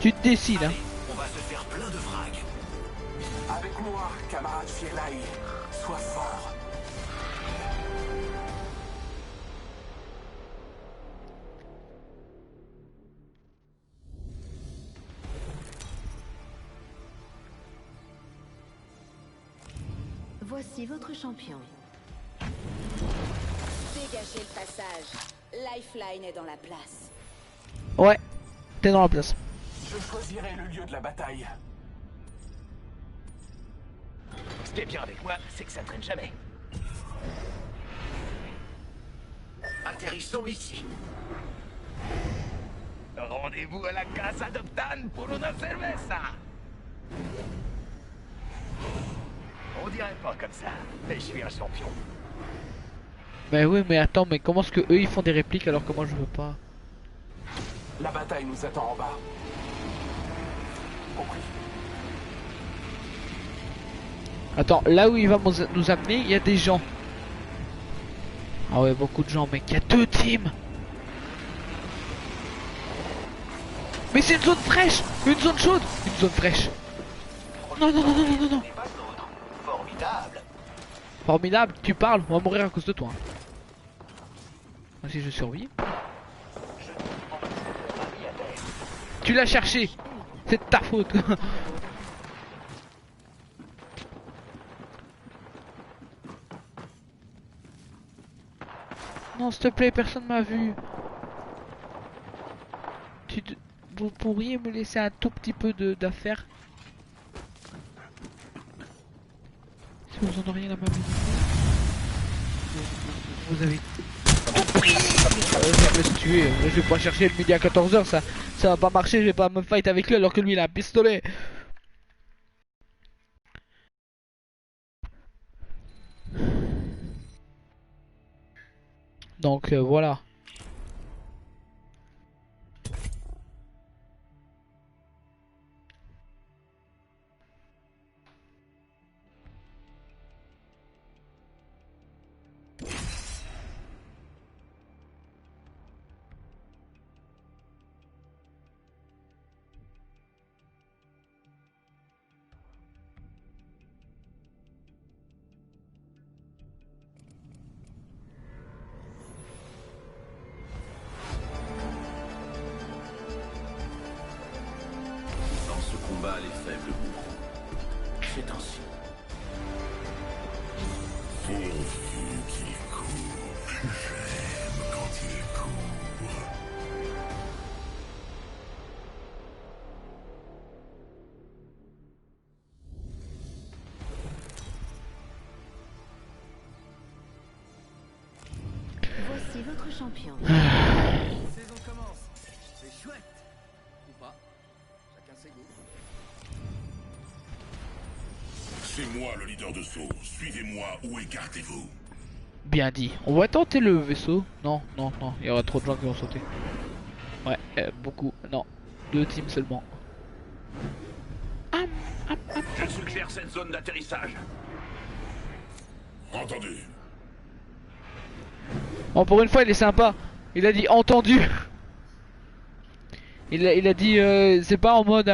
Tu te décides, hein. On va se faire plein de frags. Avec moi, camarade Firlaï. Sois fort. Voici votre champion. Dégagez le passage. Lifeline est dans la place. Ouais, t'es dans la place. Je choisirai le lieu de la bataille. Ce qui est bien avec moi, c'est que ça traîne jamais. Atterrissons ici. Rendez-vous à la Casa d'Optan pour una cerveza. On dirait pas comme ça, mais je suis un champion. Mais oui, mais attends, mais comment est-ce que eux ils font des répliques alors que moi je veux pas? La bataille nous attend en bas. Compris. Attends, là où il va nous amener, il y a des gens. Ah ouais, beaucoup de gens, mec. Il y a deux teams. Mais c'est une zone fraîche, une zone chaude, une zone fraîche. Non, non, non, non, non, non, non. Pas d'autre. Formidable. Formidable, tu parles, on va mourir à cause de toi. Moi si je survis. Tu l'as cherché. C'est de ta faute. Non, s'il te plaît, personne m'a vu. Vous pourriez me laisser un tout petit peu d'affaires? que vous en auriez la même idée. Vous avez compris. Je vais me tuer. Je vais pas chercher le midi à 14h, ça va pas marcher, je vais pas me fight avec lui alors que lui il a un pistolet. Donc voilà. Dans ce combat, les faibles mourront. C'est ainsi. Pourvu qu'il court. J'aime quand il court. Voici votre champion. Saison commence. C'est chouette. Ou pas. Chacun ses goûts. C'est moi le leader de saut. Suivez-moi ou écartez-vous. Bien dit. On va tenter le vaisseau. Non, non, non. Il y aura trop de gens qui vont sauter. Ouais, beaucoup. Non. 2 teams seulement. Je suggère cette zone d'atterrissage. Entendu. Bon, pour une fois, il est sympa. Il a dit entendu. Il a dit c'est pas en mode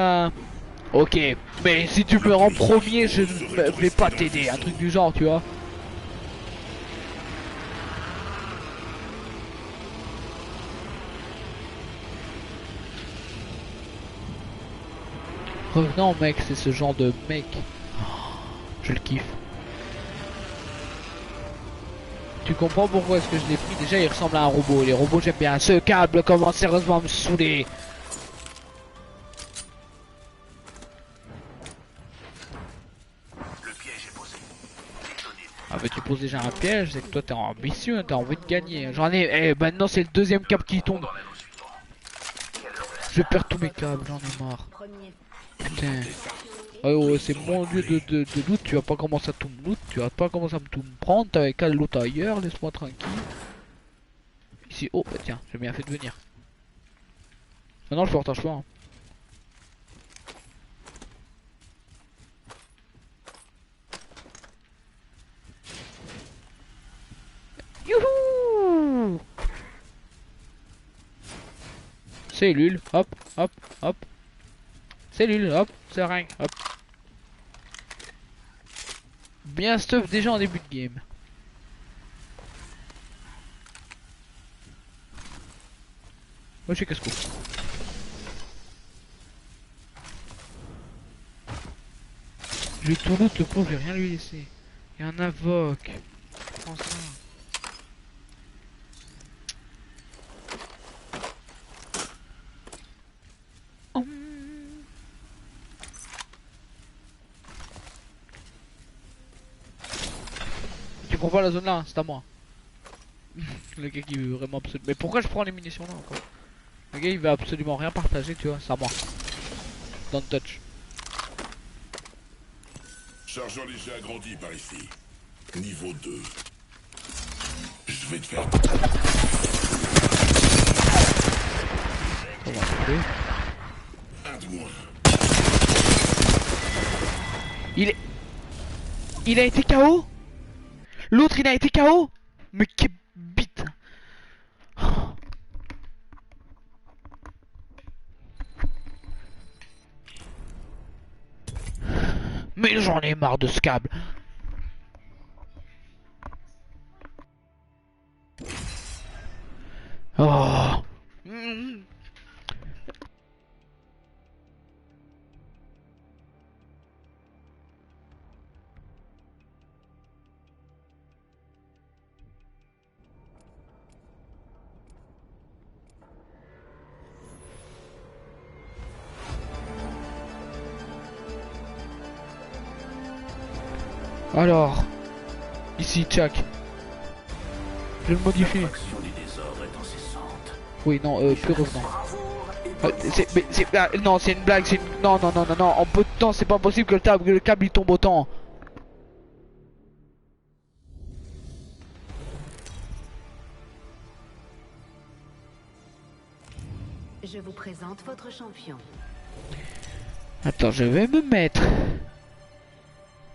ok, mais si tu me rends premier, je ne vais pas t'aider. Un truc du genre, tu vois. Revenant, mec, c'est ce genre de mec. Oh, je le kiffe. Tu comprends pourquoi est-ce que je l'ai pris? Déjà, il ressemble à un robot. Les robots, j'aime bien. Ce câble commence sérieusement à me saouler. Le piège est posé. Détonez. Ah bah tu poses déjà un piège, c'est que toi t'es ambitieux, t'as envie de gagner. J'en ai... maintenant c'est le deuxième câble qui tombe. Dans l'anneau suivant. Je perds tous mes câbles, j'en ai marre. Premier. Putain. Oh, c'est mon lieu de loot, tu vas pas commencer à tout me loot, tu vas pas commencer à tout me prendre, t'avais qu'à le loot ailleurs, laisse-moi tranquille. Ici, oh bah tiens, j'ai bien fait de venir. Maintenant je partage pas. Hein. Youhou! Cellule, hop, hop, hop. Cellule, hop, seringue, hop. Bien stuff déjà en début de game. Moi je casse-cou. Je vais tout loot le pauvre, je vais rien lui laisser. Il y a un invoque. Prends ça. Tu prends pas la zone là, c'est à moi. Le gars qui veut vraiment absolument. Mais pourquoi je prends les munitions là encore? Le gars il veut absolument rien partager, tu vois, c'est à moi. Don't touch. Chargeur léger agrandi par ici. Niveau 2. Je vais te faire... Ça va couper. Un de moins. Il a été KO. L'autre il a été KO. Mais quelle bite. Mais j'en ai marre de ce câble. Oh. Alors, ici, Jack. Je le modifie. L'action du désordre est incessante. Oui, non, plus revenant. Bravoure et Non, c'est une blague, c'est une... Non, non, non, non, non, en peu de temps, c'est pas possible que le câble il tombe autant. Je vous présente votre champion. Attends, je vais me mettre.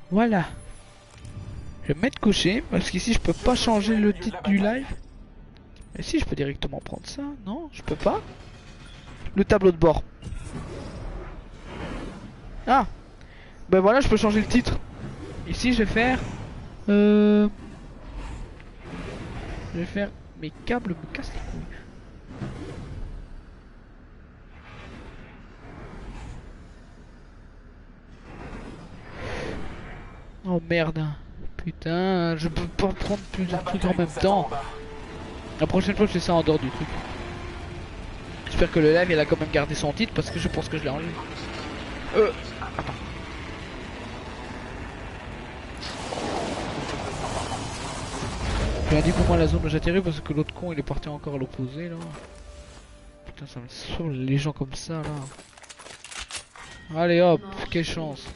Voilà. Je vais me mettre couché, parce qu'ici je peux pas changer le titre du live. Et si je peux directement prendre ça, non, je peux pas. Le tableau de bord. Ah. Ben voilà, je peux changer le titre. Ici je vais faire... Je vais faire... Mes câbles me cassent les couilles. Oh merde. Putain, je peux pas prendre plusieurs trucs en même temps. La prochaine fois je fais ça en dehors du truc. J'espère que le live il a quand même gardé son titre parce que je pense que je l'ai enlevé. Attends. J'ai dit pour moi la zone où j'atterris parce que l'autre con il est parti encore à l'opposé là. Putain ça me saoule les gens comme ça là. Allez hop, quelle chance.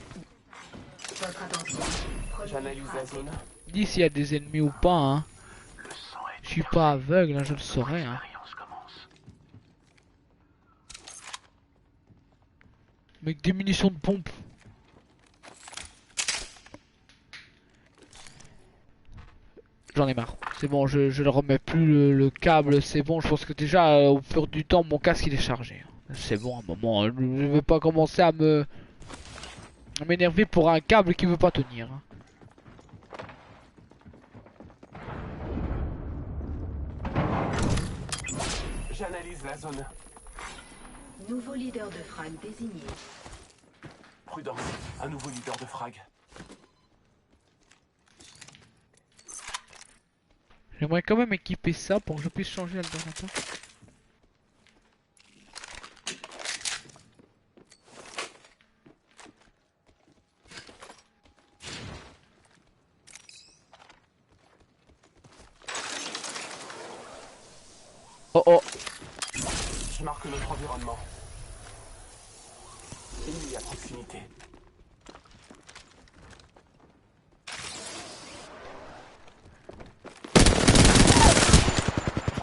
Votre attention. J'analyse la zone. Dis s'il y a des ennemis ou pas hein. Le sang est Je suis pas aveugle, hein, je le saurais hein. l'expérience commence. Avec des munitions de pompe. J'en ai marre. C'est bon, je ne remets plus le câble, c'est bon. Je pense que déjà, au fur du temps, mon casque il est chargé. C'est bon, à un moment. Je ne vais pas commencer à m'énerver pour un câble qui veut pas tenir. J'analyse la zone. Nouveau leader de frag désigné. Prudence, un nouveau leader de frag. J'aimerais quand même équiper ça pour que je puisse changer l'alternateur. Oh oh. Je marque notre environnement. Ennemi à proximité.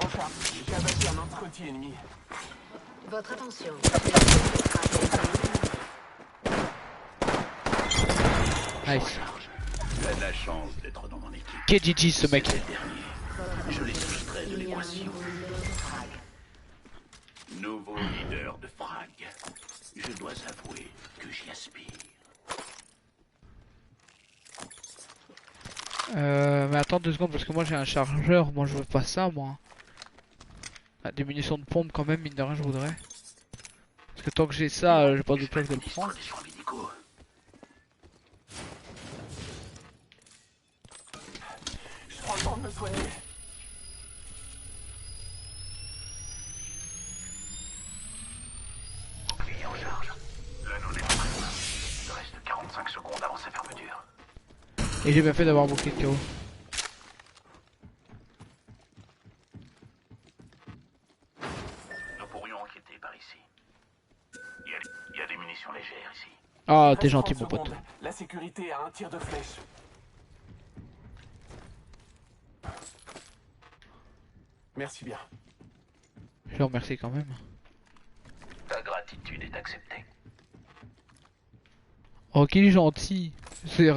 Recharge, j'ai abattu un entretien ennemi. Votre attention. Nice. Tu as de la chance d'être dans mon équipe. KGG ce mec. C'est le dernier. Je les soustrais de Il y a un l'équation. nouveau leader de frag. Nouveau leader de frag. Je dois avouer que j'y aspire. Mais attends 2 secondes parce que moi j'ai un chargeur, moi je veux pas ça moi. Ah, des munitions de pompe quand même, mine de rien je voudrais. Parce que tant que j'ai ça, j'ai pas de place de le prendre. Des soins médicaux. Je prends le temps de me soigner. Il est en charge. L'anneau n'est pas très loin. Il reste 45 secondes avant sa fermeture. Et j'ai bien fait d'avoir bouclé de KO. Nous pourrions enquêter par ici. Il y a des munitions légères ici. Ah t'es Reste gentil 30 mon pote. secondes. La sécurité a un tir de flèche. Merci bien. Je le remercie quand même. Ta gratitude est acceptée. Oh qu'il est gentil. C'est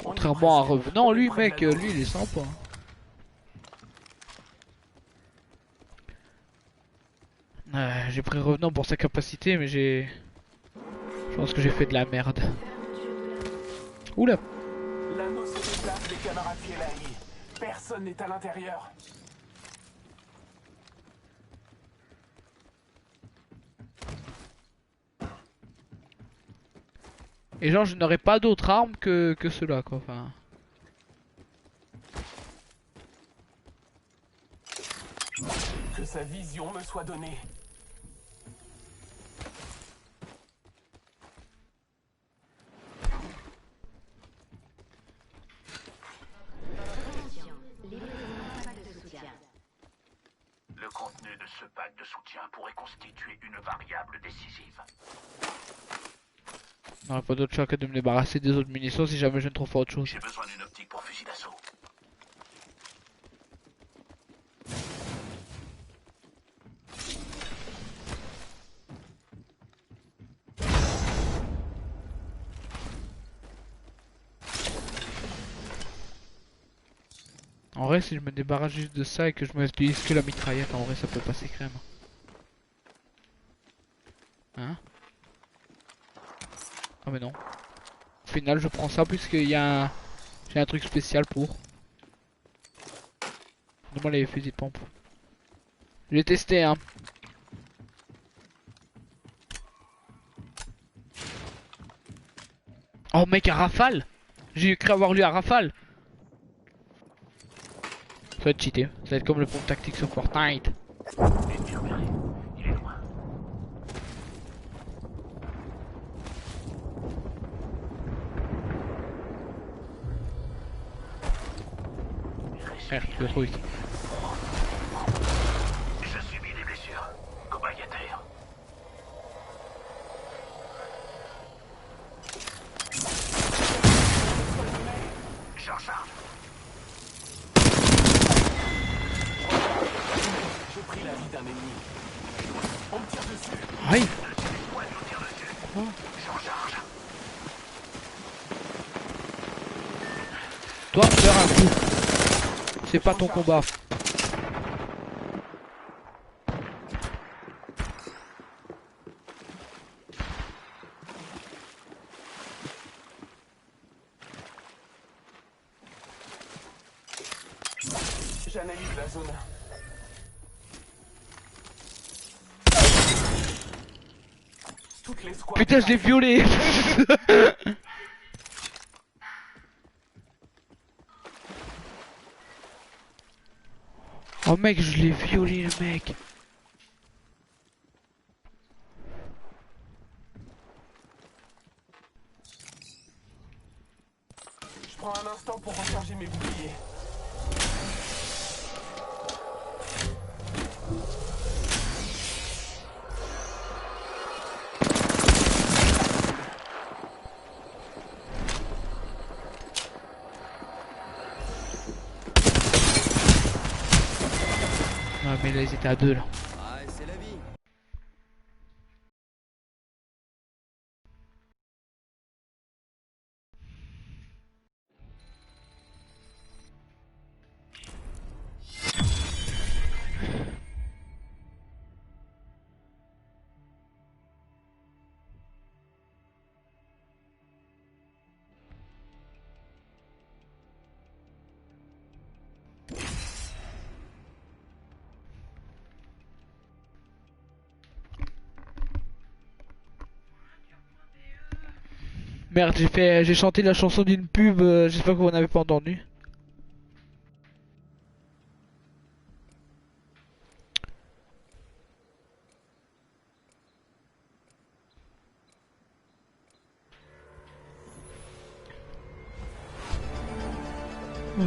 contrairement à Revenant, lui mec, lui il est sympa. J'ai pris Revenant pour sa capacité mais j'ai... Je pense que j'ai fait de la merde. Oula. L'anneau se déplace des camarades Fielaï. Personne n'est à l'intérieur. Et genre je n'aurais pas d'autre arme que cela quoi. Enfin... Que sa vision me soit donnée. contient pourrait constituer une variable décisive. Non, pas d'autre choix que de me débarrasser des autres munitions si jamais je ne trouve pas autre chose. J'ai besoin d'une optique pour fusil d'assaut. En vrai, si je me débarrasse juste de ça et que je me utilise que la mitraillette, en vrai, ça peut passer crème. Hein? Ah mais non. Au final, je prends ça puisqu'il y a un... J'ai un truc spécial pour. Donne-moi les fusils de pompe. Je vais tester, hein. Oh mec, un rafale! J'ai cru avoir lu un rafale! Ça va être cheaté. Ça va être comme le pompe tactique sur Fortnite. Ennemi repéré. Il est loin. Frère, le truc. Je subis des blessures. Cobaye à terre. J'en charge. J'ai pris la vie d'un ennemi. On me tire dessus. Aïe! J'en charge. Toi, faire un coup. C'est pas ton combat. J'analyse la zone. Toutes les squads. Putain, je l'ai violé! Oh mec, je l'ai violé le mec. Je prends un instant pour recharger mes boucliers. Ah mais là ils étaient à deux là. Ah, c'est la vie. Merde, j'ai chanté la chanson d'une pub, j'espère que vous n'avez pas entendu. Mes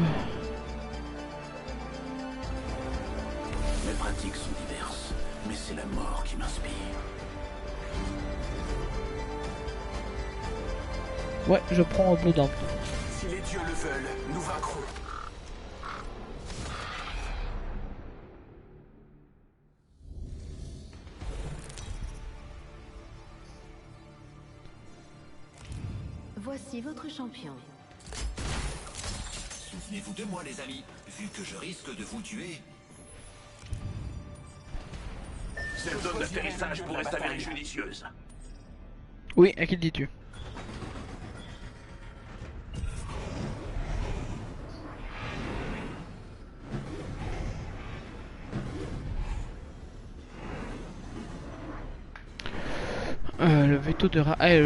pratiques sont diverses, mais c'est la mort qui m'inspire. Ouais, je prends un peu d'ample. Si les dieux le veulent, nous vaincrons. Voici votre champion. Souvenez-vous de moi, les amis, vu que je risque de vous tuer. Cette zone d'atterrissage pourrait s'avérer judicieuse. Oui, à qui le dis-tu? Le veto de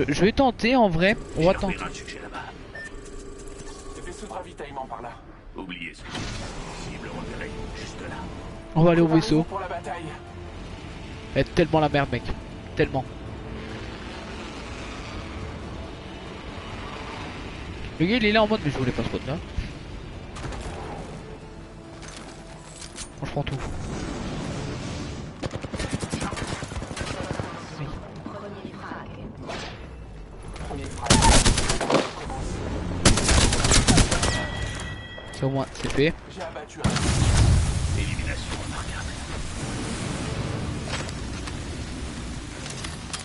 je vais tenter en vrai. On va tenter. Un sujet là-bas. Vaisseau de ravitaillement par là. Oubliez ce cible repérée, juste là. On va aller au vaisseau. Pour la bataille. C'est tellement la merde, mec. Tellement. Le gars il est là en mode mais je voulais pas ce là. Bon, je prends tout. Ça au moins c'est fait. J'ai abattu un. Élimination remarquable.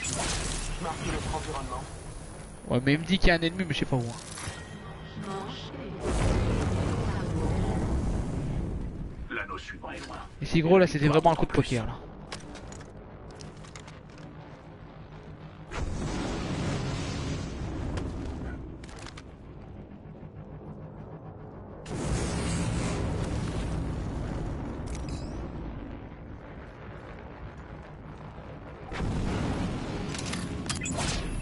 Je marque notre environnement. Ouais mais il me dit qu'il y a un ennemi mais je sais pas où. Hein. L'anneau suivant est loin. Ici gros là c'était vraiment un coup de poker là.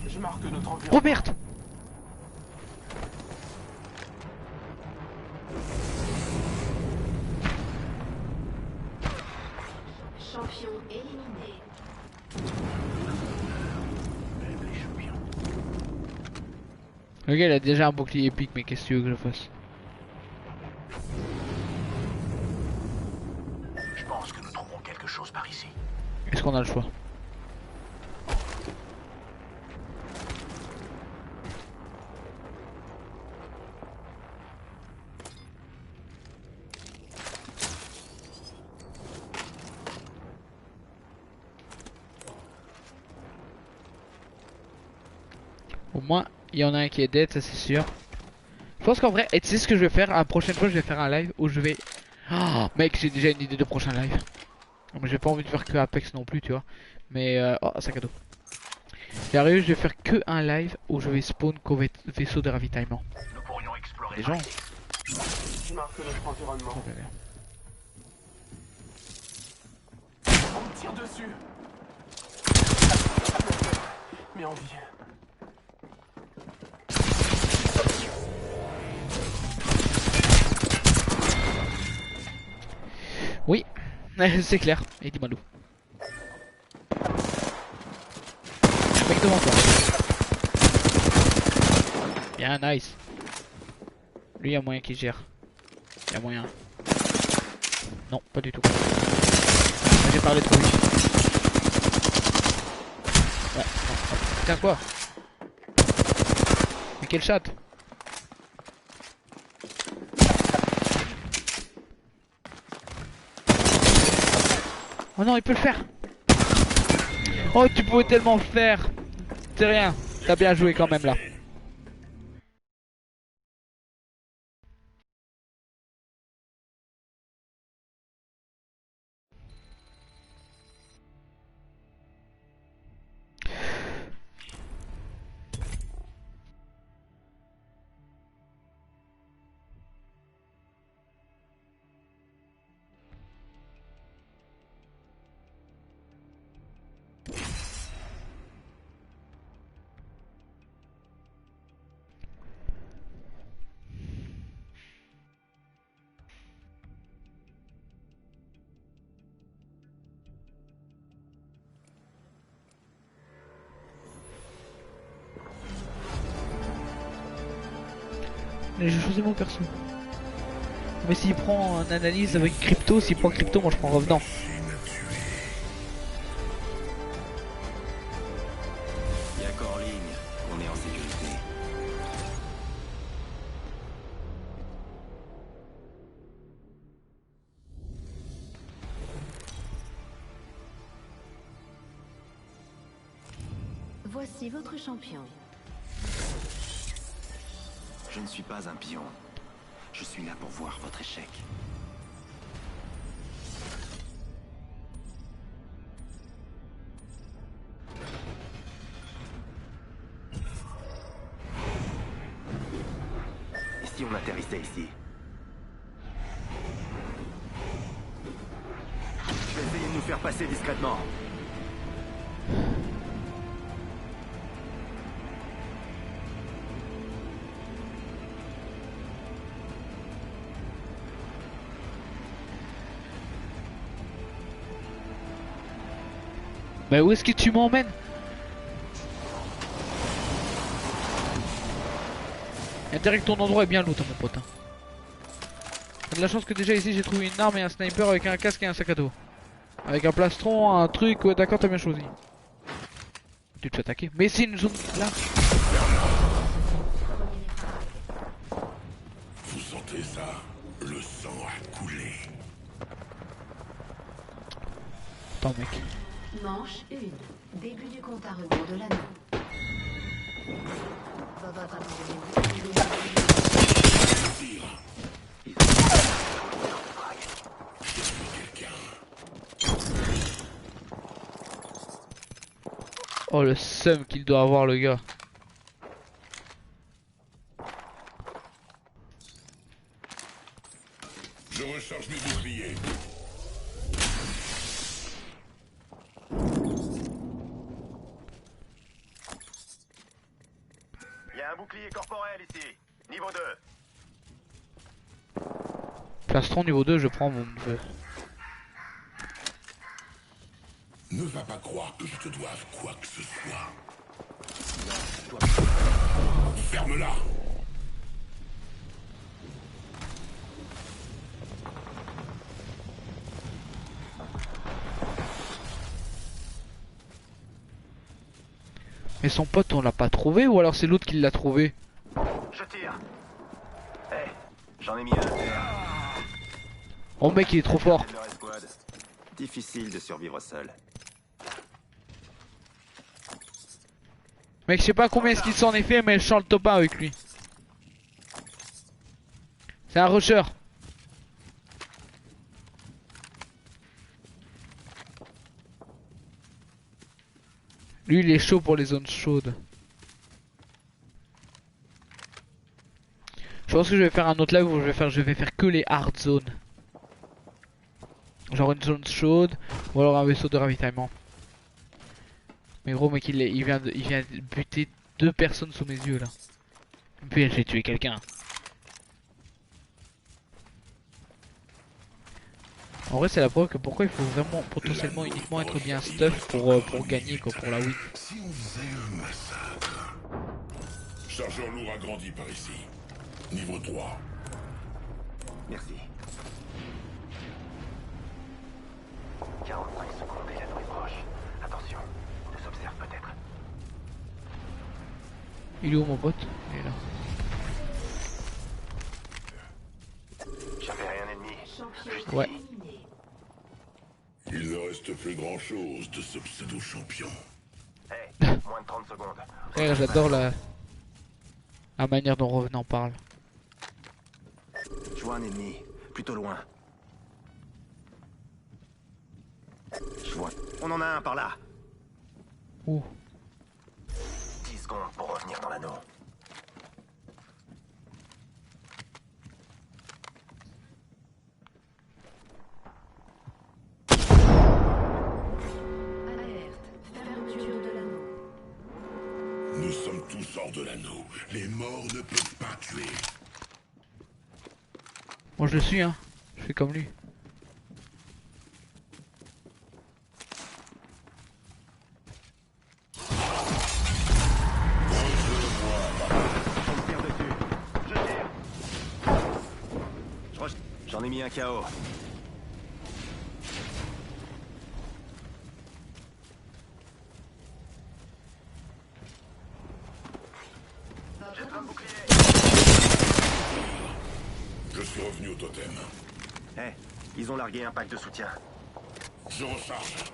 Je marque notre Oh environnement. merde. Champion éliminé. Même les champions. Le gars il a déjà un bouclier épique mais qu'est-ce que tu veux que je fasse? Je pense que nous trouvons quelque chose par ici. Est-ce qu'on a le choix? Au moins, il y en a un qui est dead, ça c'est sûr. Je pense qu'en vrai, et tu sais ce que je vais faire? La prochaine fois, je vais faire un live où je vais... Oh, mec, j'ai déjà une idée de prochain live. Mais j'ai pas envie de faire que Apex non plus, tu vois. Mais, oh, sac à dos. Sérieux, je vais faire que un live où je vais spawn qu'au vaisseau de ravitaillement. Nous pourrions explorer. Les gens. Je marque notre environnement. Oh, galère. On me tire dessus. Mais en vie. Oui, c'est clair. Et dis-moi d'où. Mec devant toi. Bien, nice. Lui, il y a moyen qu'il gère. Il y a moyen. Non, pas du tout. J'ai parlé trop vite. Ouais, non. Putain, quoi? Mais quel chat? Oh non, il peut le faire. Oh, tu pouvais tellement le faire. C'est rien. T'as bien joué quand même là. Mais j'ai choisi mon perso. Mais s'il prend un analyse avec crypto, s'il prend crypto, moi je prends revenant. Y'a qu'en ligne qu'on est en sécurité. Voici votre champion. Je ne suis pas un pion. Je suis là pour voir votre échec. Et si on atterrissait ici? Je vais essayer de nous faire passer discrètement. Bah où est-ce que tu m'emmènes? Direct, ton endroit est bien loot, mon pote. T'as de la chance que déjà ici j'ai trouvé une arme et un sniper avec un casque et un sac à dos. Avec un plastron, un truc, ouais d'accord, t'as bien choisi. Tu te fais attaquer. Mais c'est une zone là. Vous sentez ça? Le sang a coulé. Attends mec. Manche 1. Début du compte à rebours de l'anneau. Votre Oh le seum qu'il doit avoir le gars. Je recharge mes boucliers. Il y a un bouclier corporel ici. Niveau 2. Plastron niveau 2, je prends mon neveu. Ne va pas croire que je te doive quoi que ce soit. Ferme-la. Mais son pote on l'a pas trouvé ou alors c'est l'autre qui l'a trouvé? Je tire. Eh, j'en ai mis un. Oh mec il est trop fort. Leur escouade. Difficile de survivre seul. Mec je sais pas combien est-ce qu'il s'en est fait mais je sens le top 1 avec lui. C'est un rusher. Lui il est chaud pour les zones chaudes. Je pense que je vais faire un autre live où je vais faire que les hard zones. Genre une zone chaude ou alors un vaisseau de ravitaillement. Mais gros mec il vient de buter 2 personnes sous mes yeux là. Et puis j'ai tué quelqu'un. En vrai c'est la preuve que pourquoi il faut vraiment potentiellement uniquement être bien stuff pour gagner quoi, pour la win. Si on faisait un massacre. Chargeur lourd agrandi par ici. Niveau 3. Merci. 45 secondes et l'anneau est proche. Attention, il nous observe peut-être. Il est où mon pote? Il est là. J'avais rien ennemi. champion Ouais. éliminé. Il ne reste plus grand chose de ce pseudo-champion. Eh, moins de 30 secondes. Frère j'adore la manière dont Revenant parle. Je vois un ennemi, plutôt loin. Je vois. On en a un par là. Ouh. 10 secondes pour revenir dans l'anneau. Alerte. Fermeture de l'anneau. Nous sommes tous hors de l'anneau. Les morts ne peuvent pas tuer. Moi je le suis hein. Je fais comme lui. On me tire dessus. Je tire. J'en ai mis un KO. J'ai plein de boucliers. Je suis revenu au totem. Eh, ils ont largué un pack de soutien. Je recharge.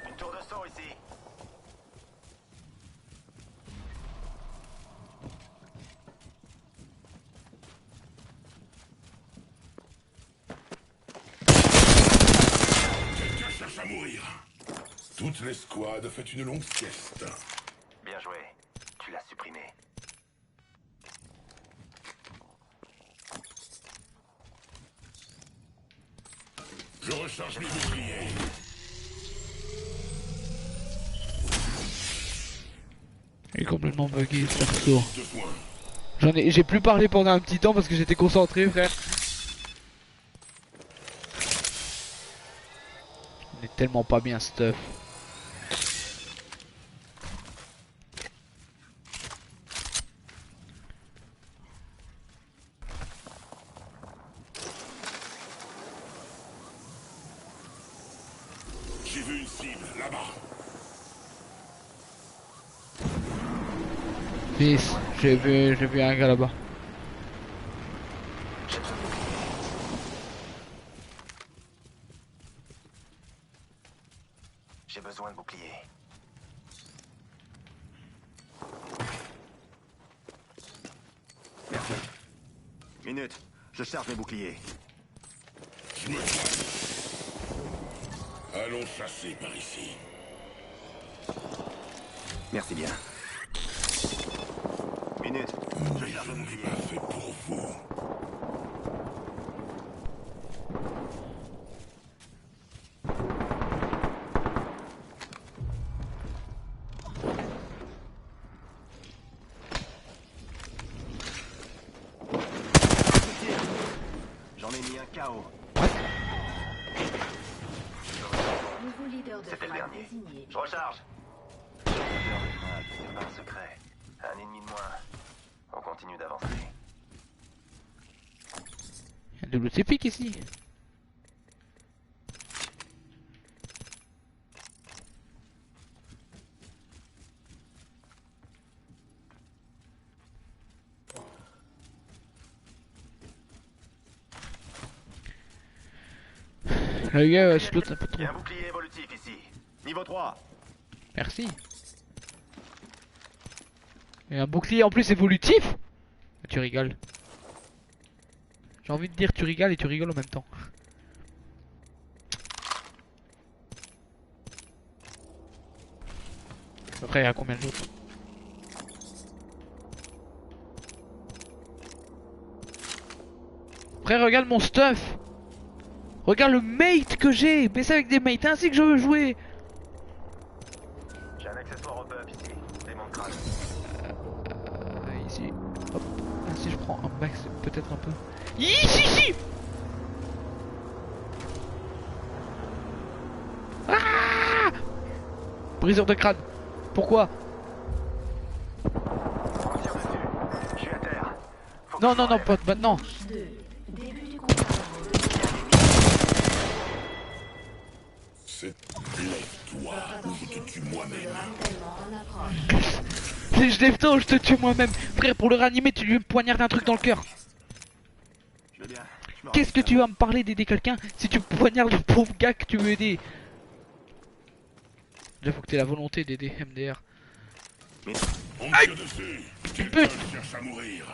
Une tour de saut ici. Quelqu'un cherche à mourir. Toute l'escouade fait une longue sieste. Bien joué. Tu l'as supprimé. Je recharge mes boucliers. Il est complètement bugué ce perso. De soin. J'ai plus parlé pendant un petit temps parce que j'étais concentré frère. On est tellement pas bien stuff. J'ai vu une cible, là-bas. Fils, j'ai vu un gars là-bas. J'ai besoin de bouclier. Merci. Minute, je charge mes boucliers. Je me calme. Allons chasser par ici. Merci bien. Minute, je charge mes boucliers. Pas fait pour vous. J'en ai mis un KO. Nouveau leader de C'était le squad dernier. désigné. Je recharge. C'est pas un secret. Un ennemi de moins. On continue d'avancer. Il y a de l'autre épique ici. Le gars se l'autre un peu Il y trop. a un bouclier évolutif ici. Niveau 3. Merci. Et un bouclier en plus évolutif. Ah, tu rigoles. J'ai envie de dire tu rigoles et tu rigoles en même temps. Après il y a combien d'autres? Frère regarde mon stuff. Regarde le mate que j'ai. Mais c'est avec des mates ainsi que je veux jouer. J'ai un accessoire au pub ici. Démon de crâne. Ici. Hop. Ah, si je prends un max, peut-être un peu. Ici. Ah, briseur de crâne. Pourquoi? On tire dessus. Je suis à terre. Faut que Non, je non, non, m'enlève. pas maintenant. 2. Début du combat. C'est... Lève-toi, ou je te tue moi-même. Ravitaillement en approche. Je lève toi ou je te tue moi-même. Frère, pour le réanimer, tu lui poignardes un truc dans le cœur. Je veux bien. Je me Qu'est-ce que rends tu vas me parler d'aider quelqu'un si tu poignardes le pauvre gars que tu veux aider? Déjà, faut que t'aies la volonté d'aider MDR. On me tire dessus. Quelqu'un cherche à mourir.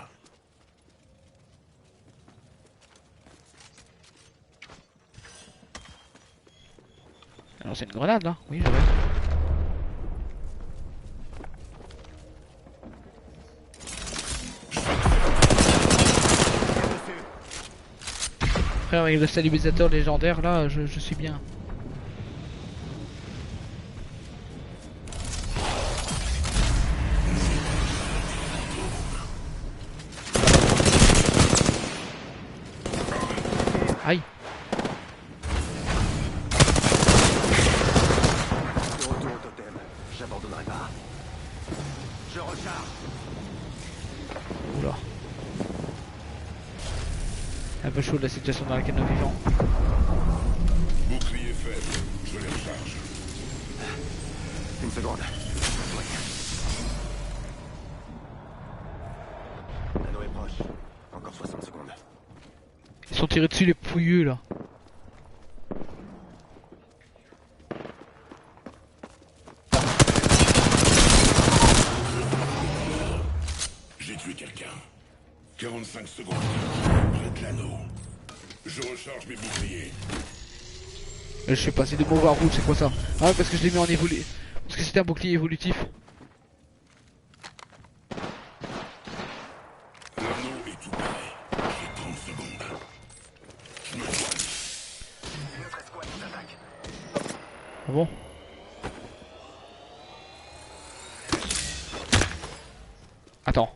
Alors, c'est une grenade là? Oui, j'aurais. Frère, avec le stabilisateur légendaire là, je suis bien. Aïe. de retour au totem. J'abandonnerai pas. Je recharge. Oula. Un peu chaud de la situation dans laquelle nous vivons. Bouclier faible. Je les recharge. Une seconde. L'anneau est proche. Encore 60 secondes. Ils sont tirés dessus les pouilleux là. J'ai tué quelqu'un. 45 secondes. Près de l'anneau. Je recharge mes boucliers. Je suis passé de mauvais à rouge, c'est quoi ça? Ah ouais, parce que je l'ai mis en évolu... Parce que c'était un bouclier évolutif. L'anneau est tout près. J'ai 30 secondes. Je me soigne. Une autre escouade qui attaque. Ah bon? Attends.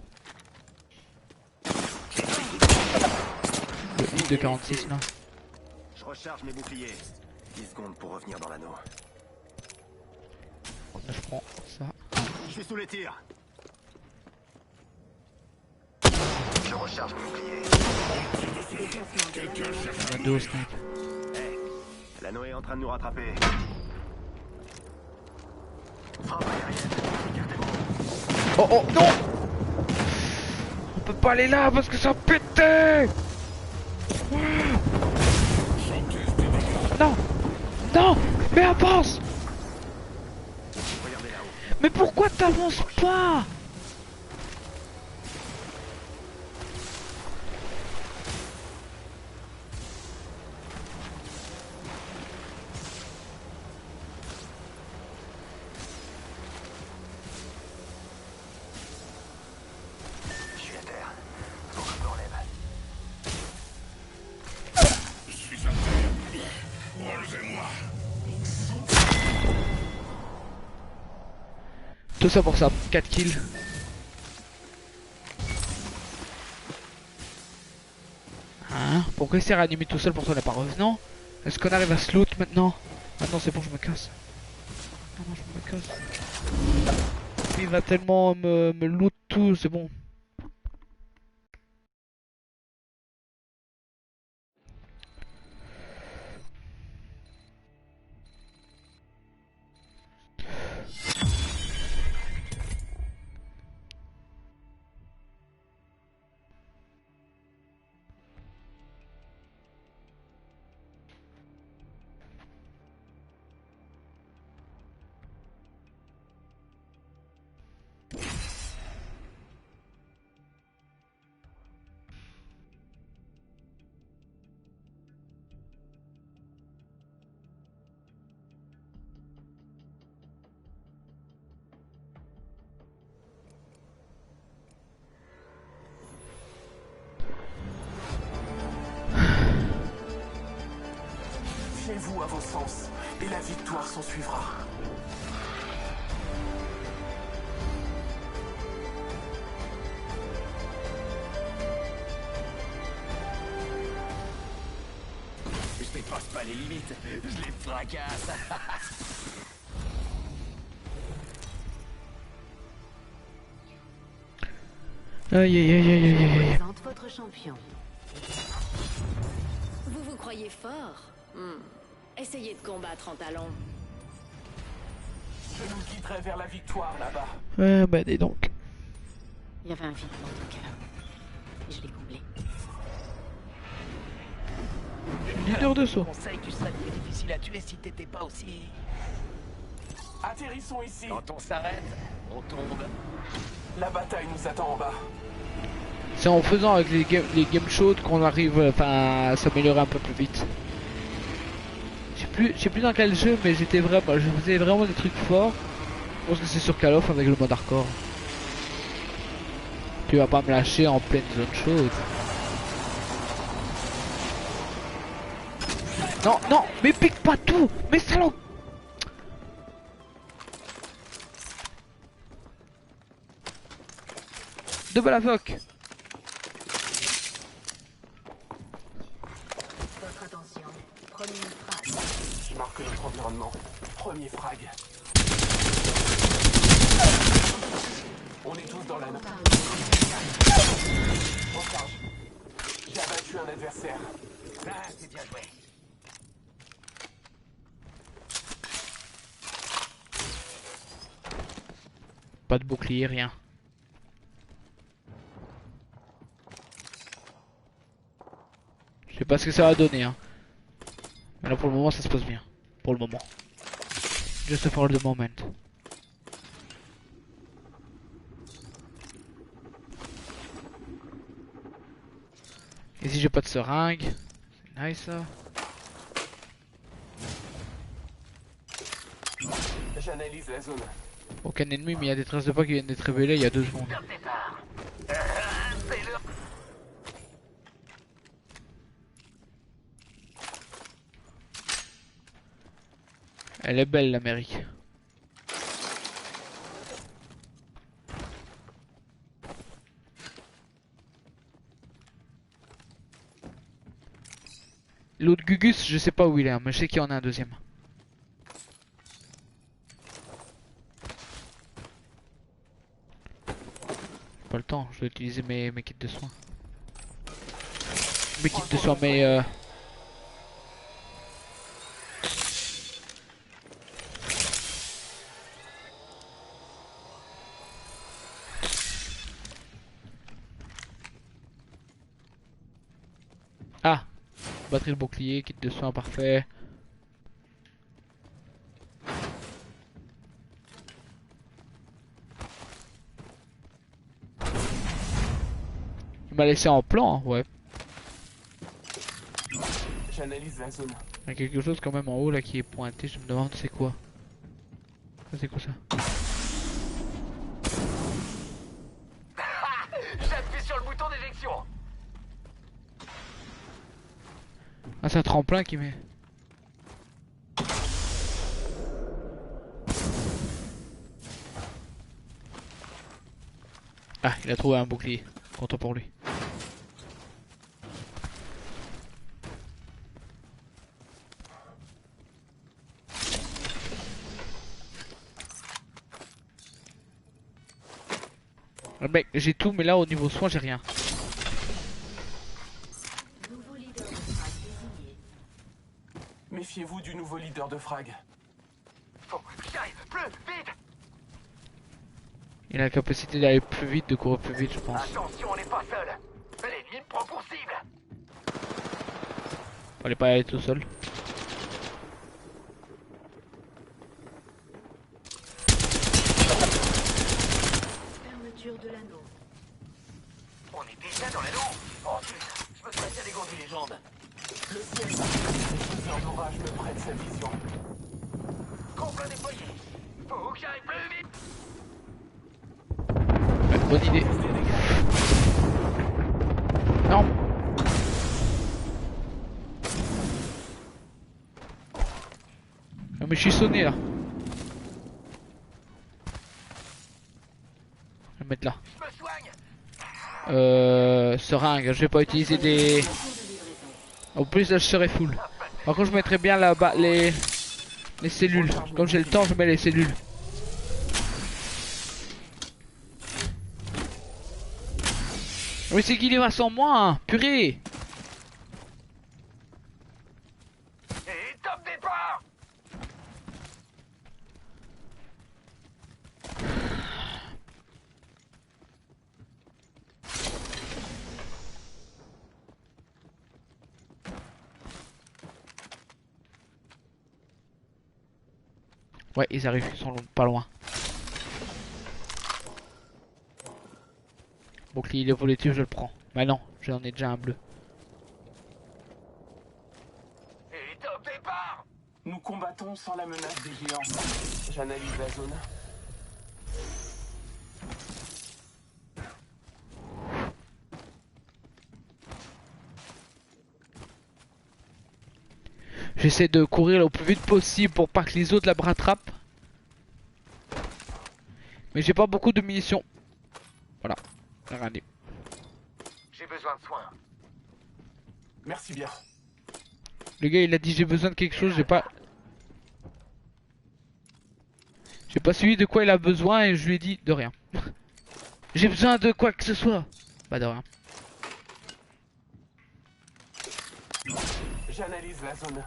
Le hit de 46 là. Je recharge mes boucliers. 10 secondes pour revenir dans l'anneau. Là, je prends ça. Je suis sous les tirs. Je recharge mes boucliers. Quelqu'un cherche à On a deux au mourir. snipe. L'anneau est en train de nous rattraper. Oh oh non. On peut pas aller là parce que ça a pété. Non. Non. Mais avance. Mais pourquoi t'avances pas? Je suis à terre. Faut que je me relève. Je suis à terre. Relevez-moi. Tout ça pour ça, 4 kills. Hein? Pourquoi il s'est réanimé tout seul pour ça n'est pas revenant? Est-ce qu'on arrive à se loot maintenant? Ah non, c'est bon, je me casse. Ah non, je me casse. Il va tellement me loot tout, c'est bon. Fiez-vous à vos sens, et la victoire s'en suivra. Je dépasse pas les limites, je les fracasse. Aïe aïe aïe aïe aïe aïe. Présente votre champion. Vous vous croyez fort? Essayez de combattre en talons. Je nous guiderai vers la victoire là-bas. Ouais, bah dis donc. Il y avait un vide dans ton cœur. Je l'ai comblé. Leader de saut. Conseil, tu serais plus difficile à tuer si t'étais pas aussi... Atterrissons ici. Quand on s'arrête, on tombe. La bataille nous attend en bas. C'est en faisant avec les games chaudes qu'on arrive à s'améliorer un peu plus vite. Je sais plus dans quel jeu, mais je faisais vraiment des trucs forts. Je pense que c'est sur Call of avec le mode hardcore. Tu vas pas me lâcher en pleine zone chaude. Non, non, mais pique pas tout, mais salaud. De Balafoc. Votre attention. Premier frag. Je marque notre environnement. Premier frag. On est tous dans la... Recharge. J'ai abattu un adversaire. Ah, c'est bien joué. Pas de bouclier, rien. Je sais pas ce que ça va donner, hein. Mais là pour le moment ça se passe bien. Pour le moment. Just for the moment. Ici j'ai pas de seringue. C'est nice ça. J'analyse la zone. Aucun ennemi, mais il y a des traces de pas qui viennent d'être révélées il y a 2 secondes. Elle est belle l'Amérique. L'autre Gugus, je sais pas où il est, hein, mais je sais qu'il y en a un deuxième. Pas le temps, je dois utiliser mes kits de soins. Mes kits de soins, mais batterie de bouclier, kit de soins parfait. Il m'a laissé en plan, hein, ouais. J'analyse la zone. Il y a quelque chose quand même en haut là qui est pointé, je me demande c'est quoi. Ça, c'est quoi ça? J'appuie sur le bouton d'éjection. Ah, c'est un tremplin qui met. Ah, il a trouvé un bouclier. Content pour lui. Ah, mec, j'ai tout, mais là au niveau soin, j'ai rien. Nouveau leader de frag désigné. Méfiez-vous du nouveau leader de frag. Bon, j'arrive. Bleu, vite. Il a la capacité d'aller plus vite, de courir plus vite, je pense. Attention, on n'est pas seul. L'ennemi me prend pour cible. Fallait pas y aller tout seul. Fermeture de l'anneau. On est déjà dans l'anneau. Oh putain, je me serais bien dégourdi les jambes. Le ciel s'affiche, un orage me prête sa vision. Complot déployé. Faut que j'arrive plus vite. Bonne idée. Non. Ah, mais je suis sonné là. Je vais me mettre là. Je me soigne. Seringue, je vais pas utiliser des... En plus là je serai full. Par contre je mettrai bien là-bas les cellules. Comme j'ai le temps je mets les cellules. Mais c'est qu'il y va sans moi, hein. Purée. Et top départ. Ouais ils arrivent, ils sont pas loin. Bouclier il est volétif, je le prends. Bah non, j'en ai déjà un bleu. Et top départ. Nous combattons sans la menace des géants. J'analyse la zone. J'essaie de courir le plus vite possible pour pas que les autres la rattrapent. Mais j'ai pas beaucoup de munitions. Voilà. Regardez. J'ai besoin de soins. Merci bien. Le gars il a dit j'ai besoin de quelque chose, j'ai pas suivi de quoi il a besoin et je lui ai dit de rien. J'ai besoin de quoi que ce soit. Bah de rien. J'analyse la zone.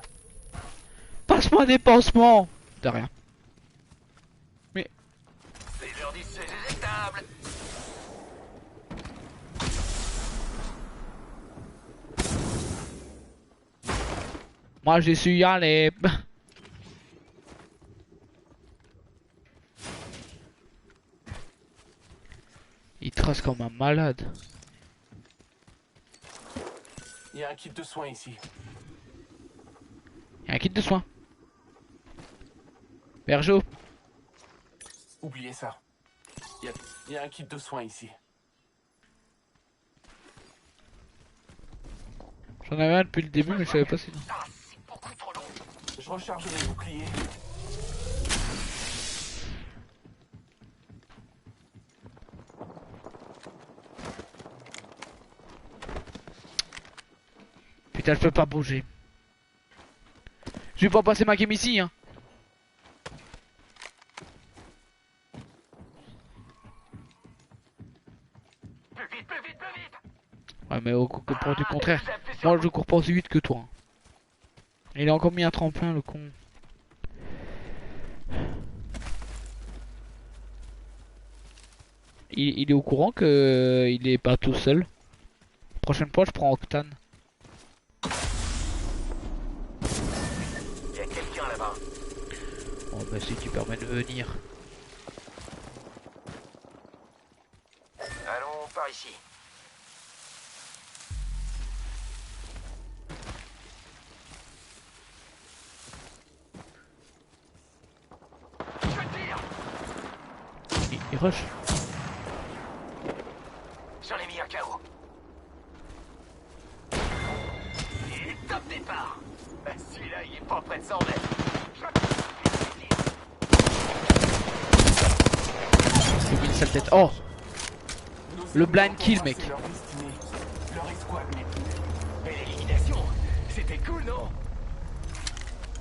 Passe-moi des pansements. De rien. Mais C'est l'heure du siège éjectable. moi j'ai su y aller. Il trace comme un malade. Il y a un kit de soins ici. Il y a un kit de soins. Bergeau. Oubliez ça. Il y a un kit de soins ici. J'en avais un depuis le début mais je savais pas si... Ah, c'est beaucoup trop long. Je recharge mes boucliers. Putain je peux pas bouger. Je vais pas passer ma game ici hein. Plus vite, plus vite, plus vite. Ouais mais au pour du contraire. Moi je cours pas aussi vite que toi. Il a encore mis un tremplin le con. Il est au courant que il est pas tout seul. Prochaine fois je prends Octane. là-bas. Bon bah si tu permets de venir. Allons par ici. Il rush. J'en ai mis un KO. Et top départ. Celui-là, il est pas près de s'en remettre. Il met une sale tête. Oh, le blind kill, mec. Leur destinée. Leur escouade n'est plus. Mais l'élimination, c'était cool, non?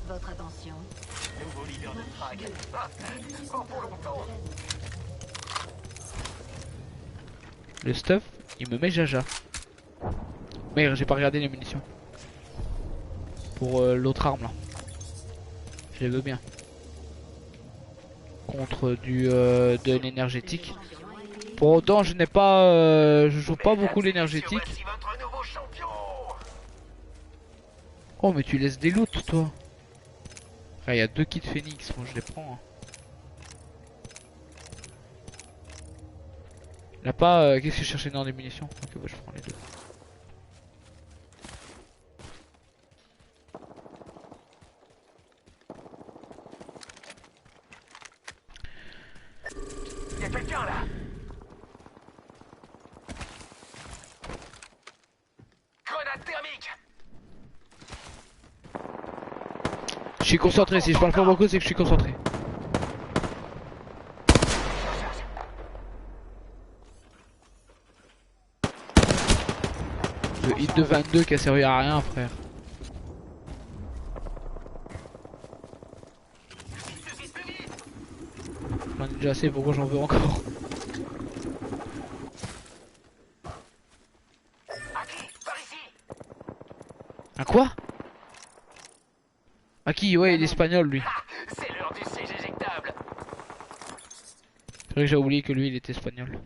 Votre attention. Nouveau leader de frag. Ah, pas pour longtemps. Le stuff, il me met jaja. Merde, j'ai pas regardé les munitions. Pour l'autre arme là. Je les veux bien. Contre de l'énergétique. Pour autant, je n'ai pas, je joue pas beaucoup l'énergétique. Voici votre nouveau champion. Oh mais tu laisses des loots toi. Ah, il y a 2 kits phoenix, moi je les prends. Hein. Il a pas, qu'est-ce que je cherchais dans des munitions? Ok, bah je prends les deux. Il y a quelqu'un là. Grenade thermique. Je suis concentré, si je parle pas beaucoup c'est que je suis concentré. Le hit de 22 qui a servi à rien frère. J'en ai déjà assez, pourquoi j'en veux encore? Un quoi? Aki, ouais il est espagnol lui. C'est l'heure du siège éjectable. C'est vrai que j'ai oublié que lui il était espagnol.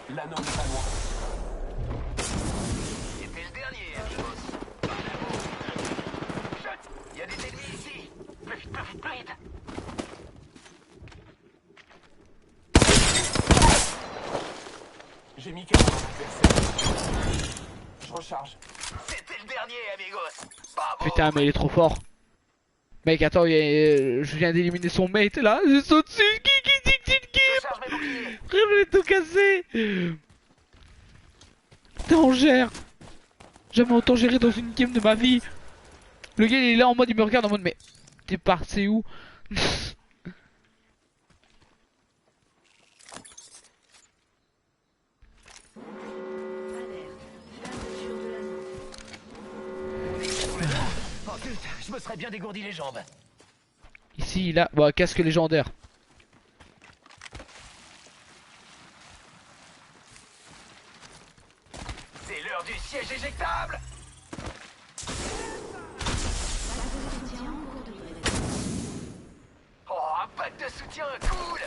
L'anneau n'est pas loin. C'était le dernier, amigos. Par là-haut. Shot. Il y a des ennemis ici. Plus vite, plus vite, plus vite. J'ai mis KO l'adversaire. Je recharge. C'était le dernier, amigos. Bravo. Putain mais il est trop fort. Mec attends, je viens d'éliminer son mate là, je saute dessus, Je charge mes boucliers. frère je l'ai tout cassé. Putain on gère. Jamais autant géré dans une game de ma vie. Le gars il est là en mode, il me regarde en mode mais t'es parti où? Oh putain, je me serais bien dégourdi les jambes. Ici il a, bon, casque légendaire. C'est l'heure du siège éjectable. Oh, un pack de soutien, cool.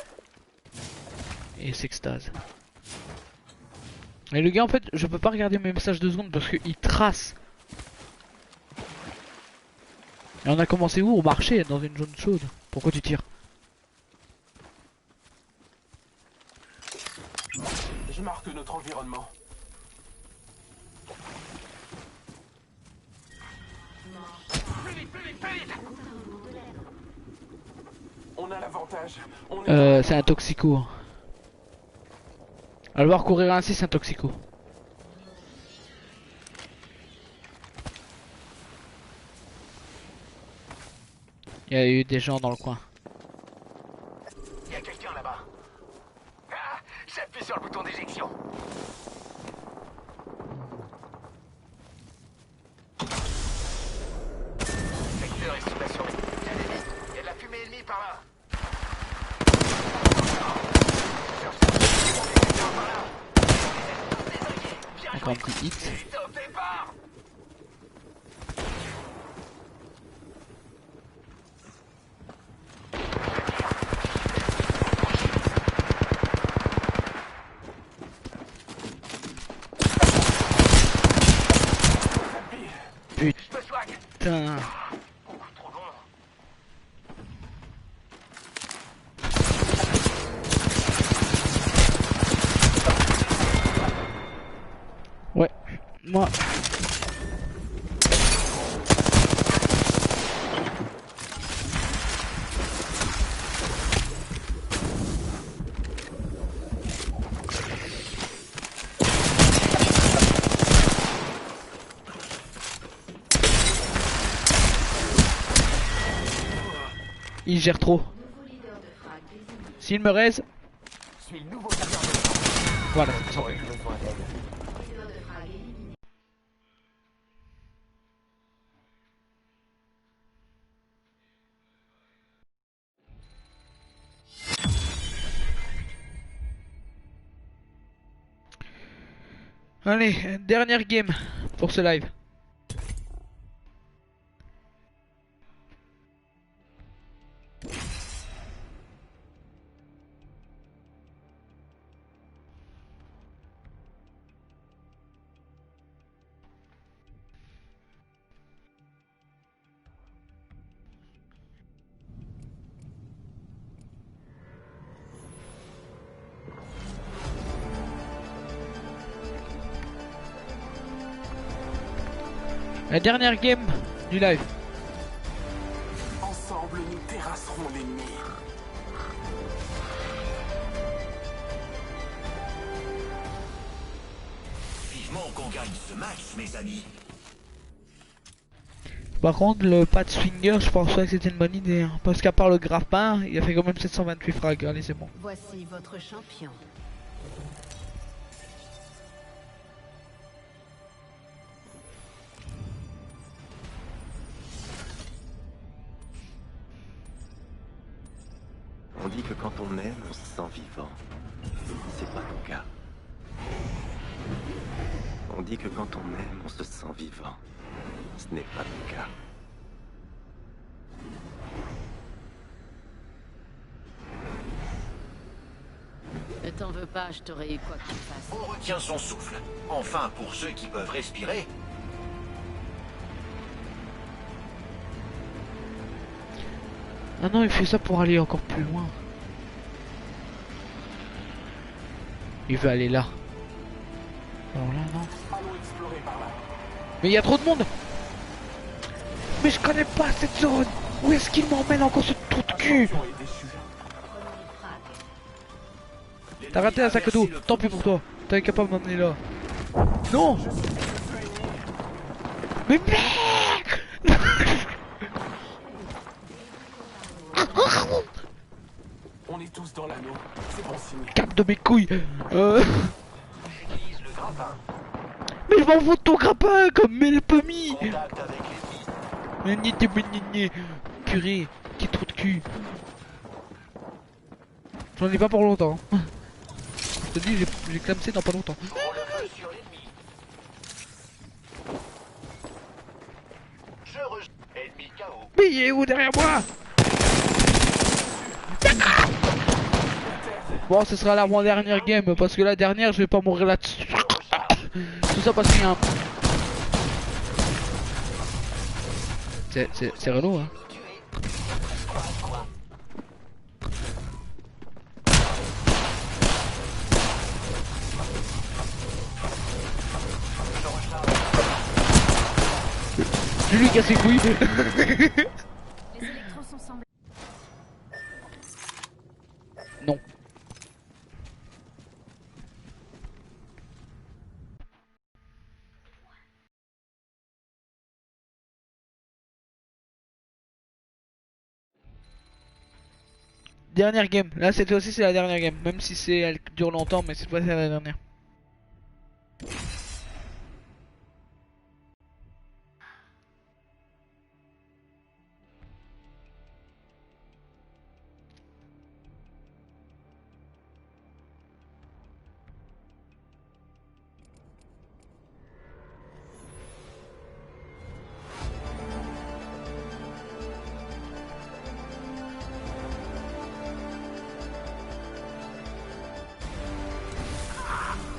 Et s'extase. Et le gars en fait je peux pas regarder mes messages 2 secondes parce qu'il trace. Et on a commencé où? Au marché, dans une zone chaude. Pourquoi tu tires? Je marque notre environnement. Plus vite, plus vite, plus vite. On a l'avantage. On est C'est un toxico. À le voir courir ainsi, c'est un toxico. Il y a eu des gens dans le coin. Il y a quelqu'un là-bas. Ah, j'appuie sur le bouton d'éjection. Secteur est sous la surveillance. Il y a de la fumée ennemie par là. Encore un petit hit. Top départ. Je me soigne. Putain. Beaucoup trop long. Ouais, moi. Il gère trop. S'il me raise, Je suis le nouveau serveur de voilà, ça me J'aurais semble. besoin d'aide. Allez, dernière game pour ce live. La dernière game du live. Ensemble, nous terrasserons l'ennemi. Vivement qu'on gagne ce match, mes amis. Par contre, le patch swinger, je pense pas que c'était une bonne idée. Hein, parce qu'à part le grappin, il a fait quand même 728 frags. Allez, c'est bon. Voici votre champion. On dit que quand on aime, on se sent vivant. C'est pas ton cas. On dit que quand on aime, on se sent vivant. Ce n'est pas ton cas. Ne t'en veux pas, je t'aurais eu quoi qu'il fasse. On retient son souffle. Enfin, pour ceux qui peuvent respirer. Ah non, il fait ça pour aller encore plus loin. Il veut aller là. Alors là, non. Allons explorer par là. Mais il y a trop de monde. Mais je connais pas cette zone. Où est-ce qu'il m'emmène encore ce trou de cul? Attention est déchu. T'as raté un sac d'eau. Tant pis pour toi. T'es incapable de m'emmener là. Non. Mais merde. On est tous dans l'anneau. C'est bon signe. Cap de mes couilles. Utilise le grappin. Mais je m'en fous de ton grappin comme mes pommis. Contact avec l'ennemi. Purée, qui trou de cul. J'en ai pas pour longtemps. Je te dis, j'ai clamsé dans pas longtemps. Prends le feu sur l'ennemi. Je rejoins. Ennemi KO. Mais il est où derrière moi? Bon, ce sera la dernière game parce que la dernière, je vais pas mourir là-dessus. Tout ça parce qu'il y a un... C'est relou, hein. Je lui casse les couilles. Les électros sont semblés. Non. Dernière game. Là, cette fois-ci, c'est la dernière game. Même si elle dure longtemps, mais cette fois, c'est la dernière.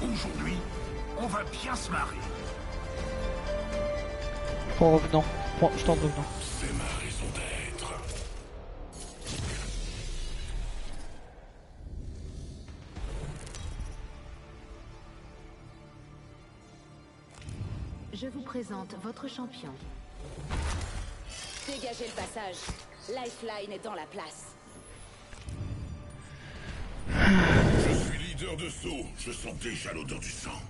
Aujourd'hui, on va bien se marrer. Prends revenant. Je tente revenant. C'est ma raison d'être. Je vous présente votre champion. Dégagez le passage. Lifeline est dans la place. Je suis leader de saut. Je sens déjà l'odeur du sang.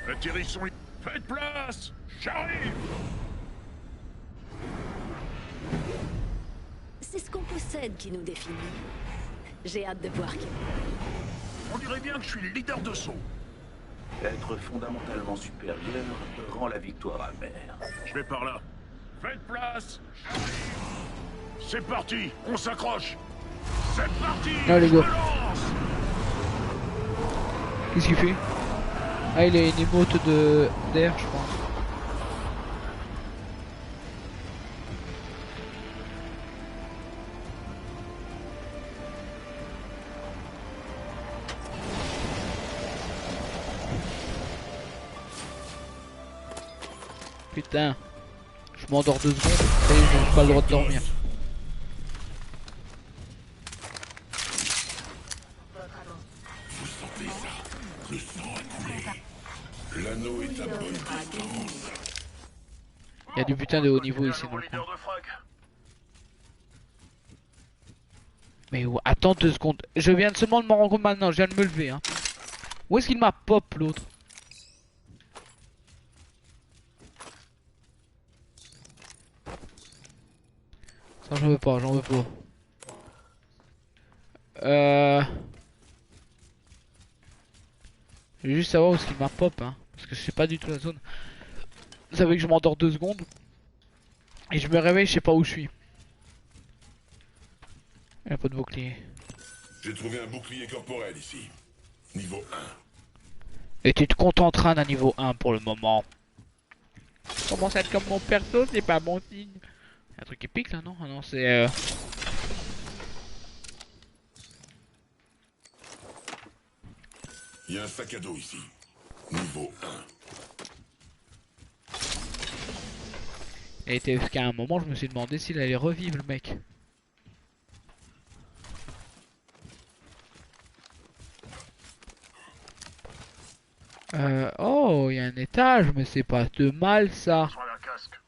Atterrissons. Faites place. J'arrive. C'est ce qu'on possède qui nous définit. J'ai hâte de voir qui. On dirait bien que je suis le leader de saut. Être fondamentalement supérieur rend la victoire amère. Je vais par là. Faites place. J'arrive. C'est parti. On s'accroche. C'est parti. Allez, Je go. me lance. Qu'est-ce qu'il fait? Ah, il a une émote d'air, je pense. Putain, je m'endors 2 secondes, et j'ai pas le droit de dormir. Vous sentez ça? Le sang a coulé. L'anneau est à bonne distance. Il y a du putain de haut niveau ici dans le coin. Leader de frag. Mais attends 2 secondes, je viens de seulement de m'en rendre compte maintenant, je viens de me lever hein. Où est-ce qu'il m'a pop l'autre? Ça j'en veux pas, j'en veux pas. Je veux juste savoir où est-ce qu'il m'a pop hein. Parce que je sais pas du tout la zone. Vous savez que je m'endors 2 secondes. Et je me réveille, je sais pas où je suis. Il n'y a pas de bouclier. J'ai trouvé un bouclier corporel ici. Niveau 1. Et tu te contenteras d'un niveau 1 pour le moment. Commence à être comme mon perso, c'est pas bon signe. Y a un truc qui pique là, non? Ah non, c'est Il y a un sac à dos ici. Niveau 1. Et qu'à un moment, je me suis demandé s'il allait revivre le mec. Oh, il y a un étage, mais c'est pas de mal ça. Besoin d'un casque.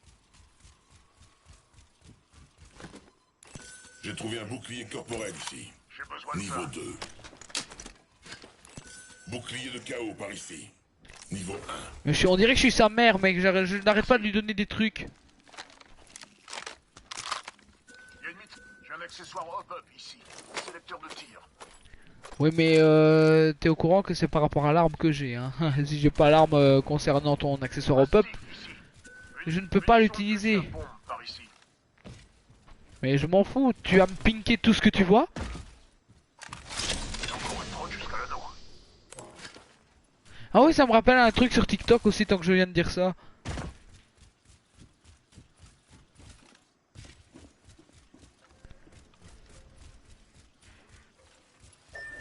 J'ai trouvé un bouclier corporel ici. J'ai besoin de Niveau ça. 2. Bouclier de chaos par ici. Niveau 1. Mais on dirait que je suis sa mère, mec. Je n'arrête pas de lui donner des trucs. Il y a une mythe. J'ai un accessoire hop-up ici. Sélecteur de tir. Oui, mais t'es au courant que c'est par rapport à l'arme que j'ai. Hein. Si j'ai pas l'arme concernant ton accessoire au peuple, je ne peux pas l'utiliser. Mais je m'en fous. Tu vas me pinker tout ce que tu vois. Ah oui, ça me rappelle un truc sur TikTok aussi tant que je viens de dire ça.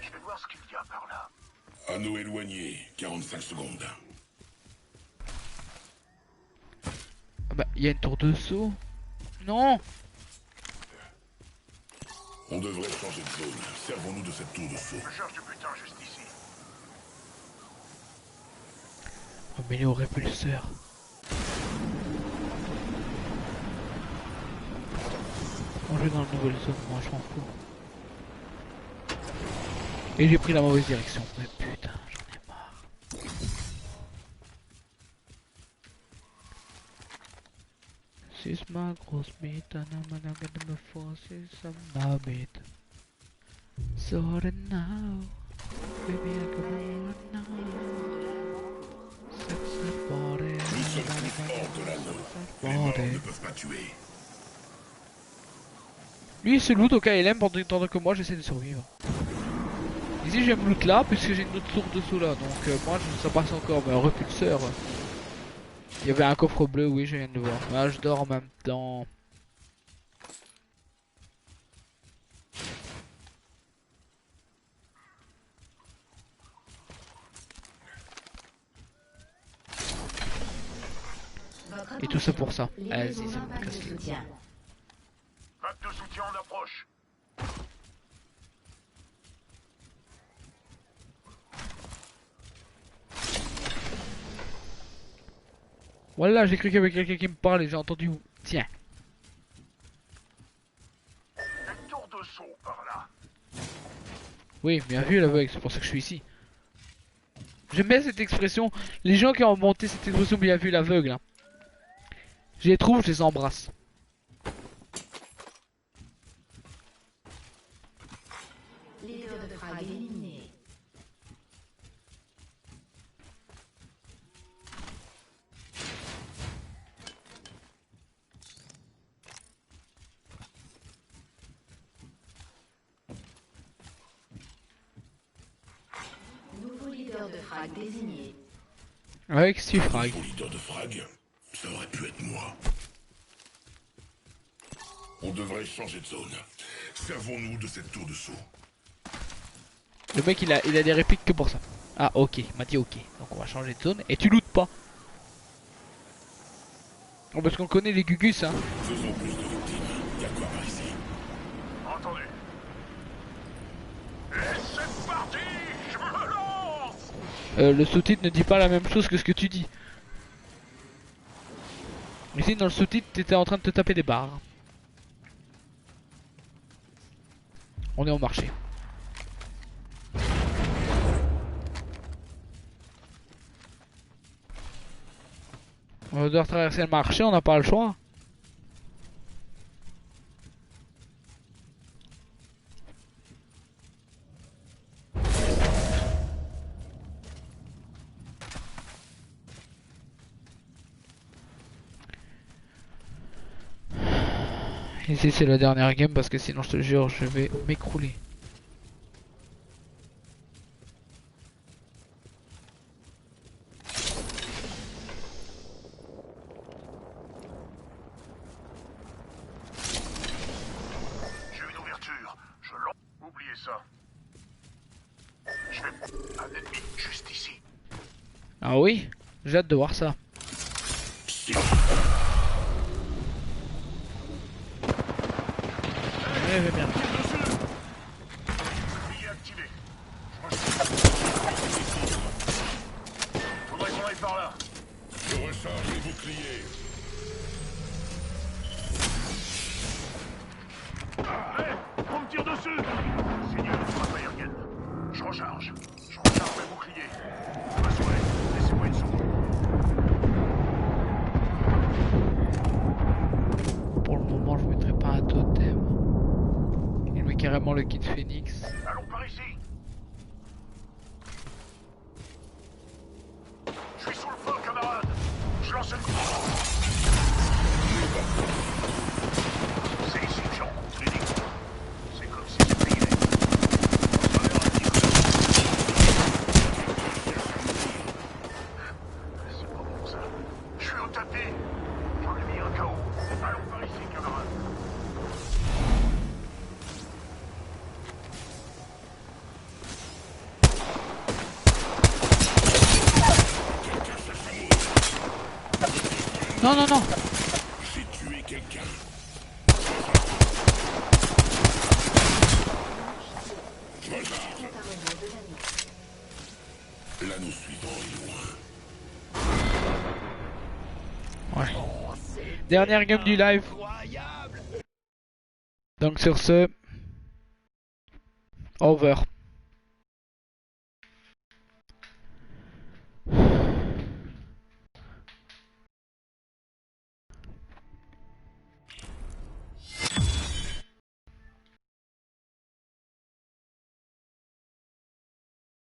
Je vais voir ce qu'il y a par là. Anneau éloigné. 45 secondes. Ah bah, il y a une tour de saut. Non. On devrait changer de zone. Servons-nous de cette tour de saut. Je cherche du butin juste ici. Oh, mais il est au répulseur. On joue dans la nouvelle zone, moi je m'en fous. Et j'ai pris la mauvaise direction. Mais putain, j'en ai marre. C'est ma grosse bite, de me forcer, ça m'a bite. So now, baby I come on now. Nous sommes tous hors de l'anneau. Les morts ne peuvent pas tuer. Lui il se loot au KLM pendant que moi j'essaie de survivre. Ici je vais me loot là puisque j'ai une autre tour dessous là. Donc moi ça passe encore. Mais un repulseur. Il y avait un coffre bleu, oui je viens de le voir. Là je dors en même temps. Et tout ça pour ça. Vas-y, Livraison ça d'un me pack de casse les couilles. soutien. Pack de soutien en approche. Voilà, j'ai cru qu'il y avait quelqu'un qui me parlait, j'ai entendu. Tiens. Une tour de saut par là. Oui, bien vu l'aveugle, c'est pour ça que je suis ici. J'aime bien cette expression. Les gens qui ont inventé cette expression bien vu l'aveugle. Hein. Je les trouve, je les embrasse. Leader de frag éliminé. Nouveau leader de frag désigné. Avec Steve Frag. Son leader de frag, ça aurait pu être moi. On devrait changer de zone. Servons-nous de cette tour de saut. Le mec il a des répliques que pour ça. Ah ok, il m'a dit ok. Donc on va changer de zone. Et tu lootes pas. Oh, parce qu'on connaît les Gugus hein. Faisons plus de victimes. Y'a quoi par ici? Entendu. Et c'est parti. Je me lance. Le sous-titre ne dit pas la même chose que ce que tu dis. Ici dans le sous-titre t'étais en train de te taper des barres. On est au marché. On doit traverser le marché, on n'a pas le choix. Ici c'est la dernière game parce que sinon je te jure je vais m'écrouler. J'ai une ouverture. Je lance. Oubliez ça. Je vais. Un ennemi juste ici. Ah oui, j'ai hâte de voir ça. Ouais, bien. Bouclier activé. Faudrait qu'on aille par là. Je recharge les boucliers. Hé, on me tire dessus. Signal de frappe aérienne. Je recharge. Je recharge mes boucliers. Assurez, laissez-moi une seconde. Pour le moment je mettrai pas un totem. Il met carrément le kit Phoenix. Allons par ici. Je suis sous le feu, camarade. Je lance une... C'est ici que j'ai rencontré des gars. C'est comme si c'était hier. C'est pas bon ça. Je suis au tapis. J'en ai mis un KO. Allons par ici, camarade. Non, non, non. J'ai tué quelqu'un. Je recharge. L'anneau suivant est loin. Ouais. Dernière game du live. Donc sur ce, over.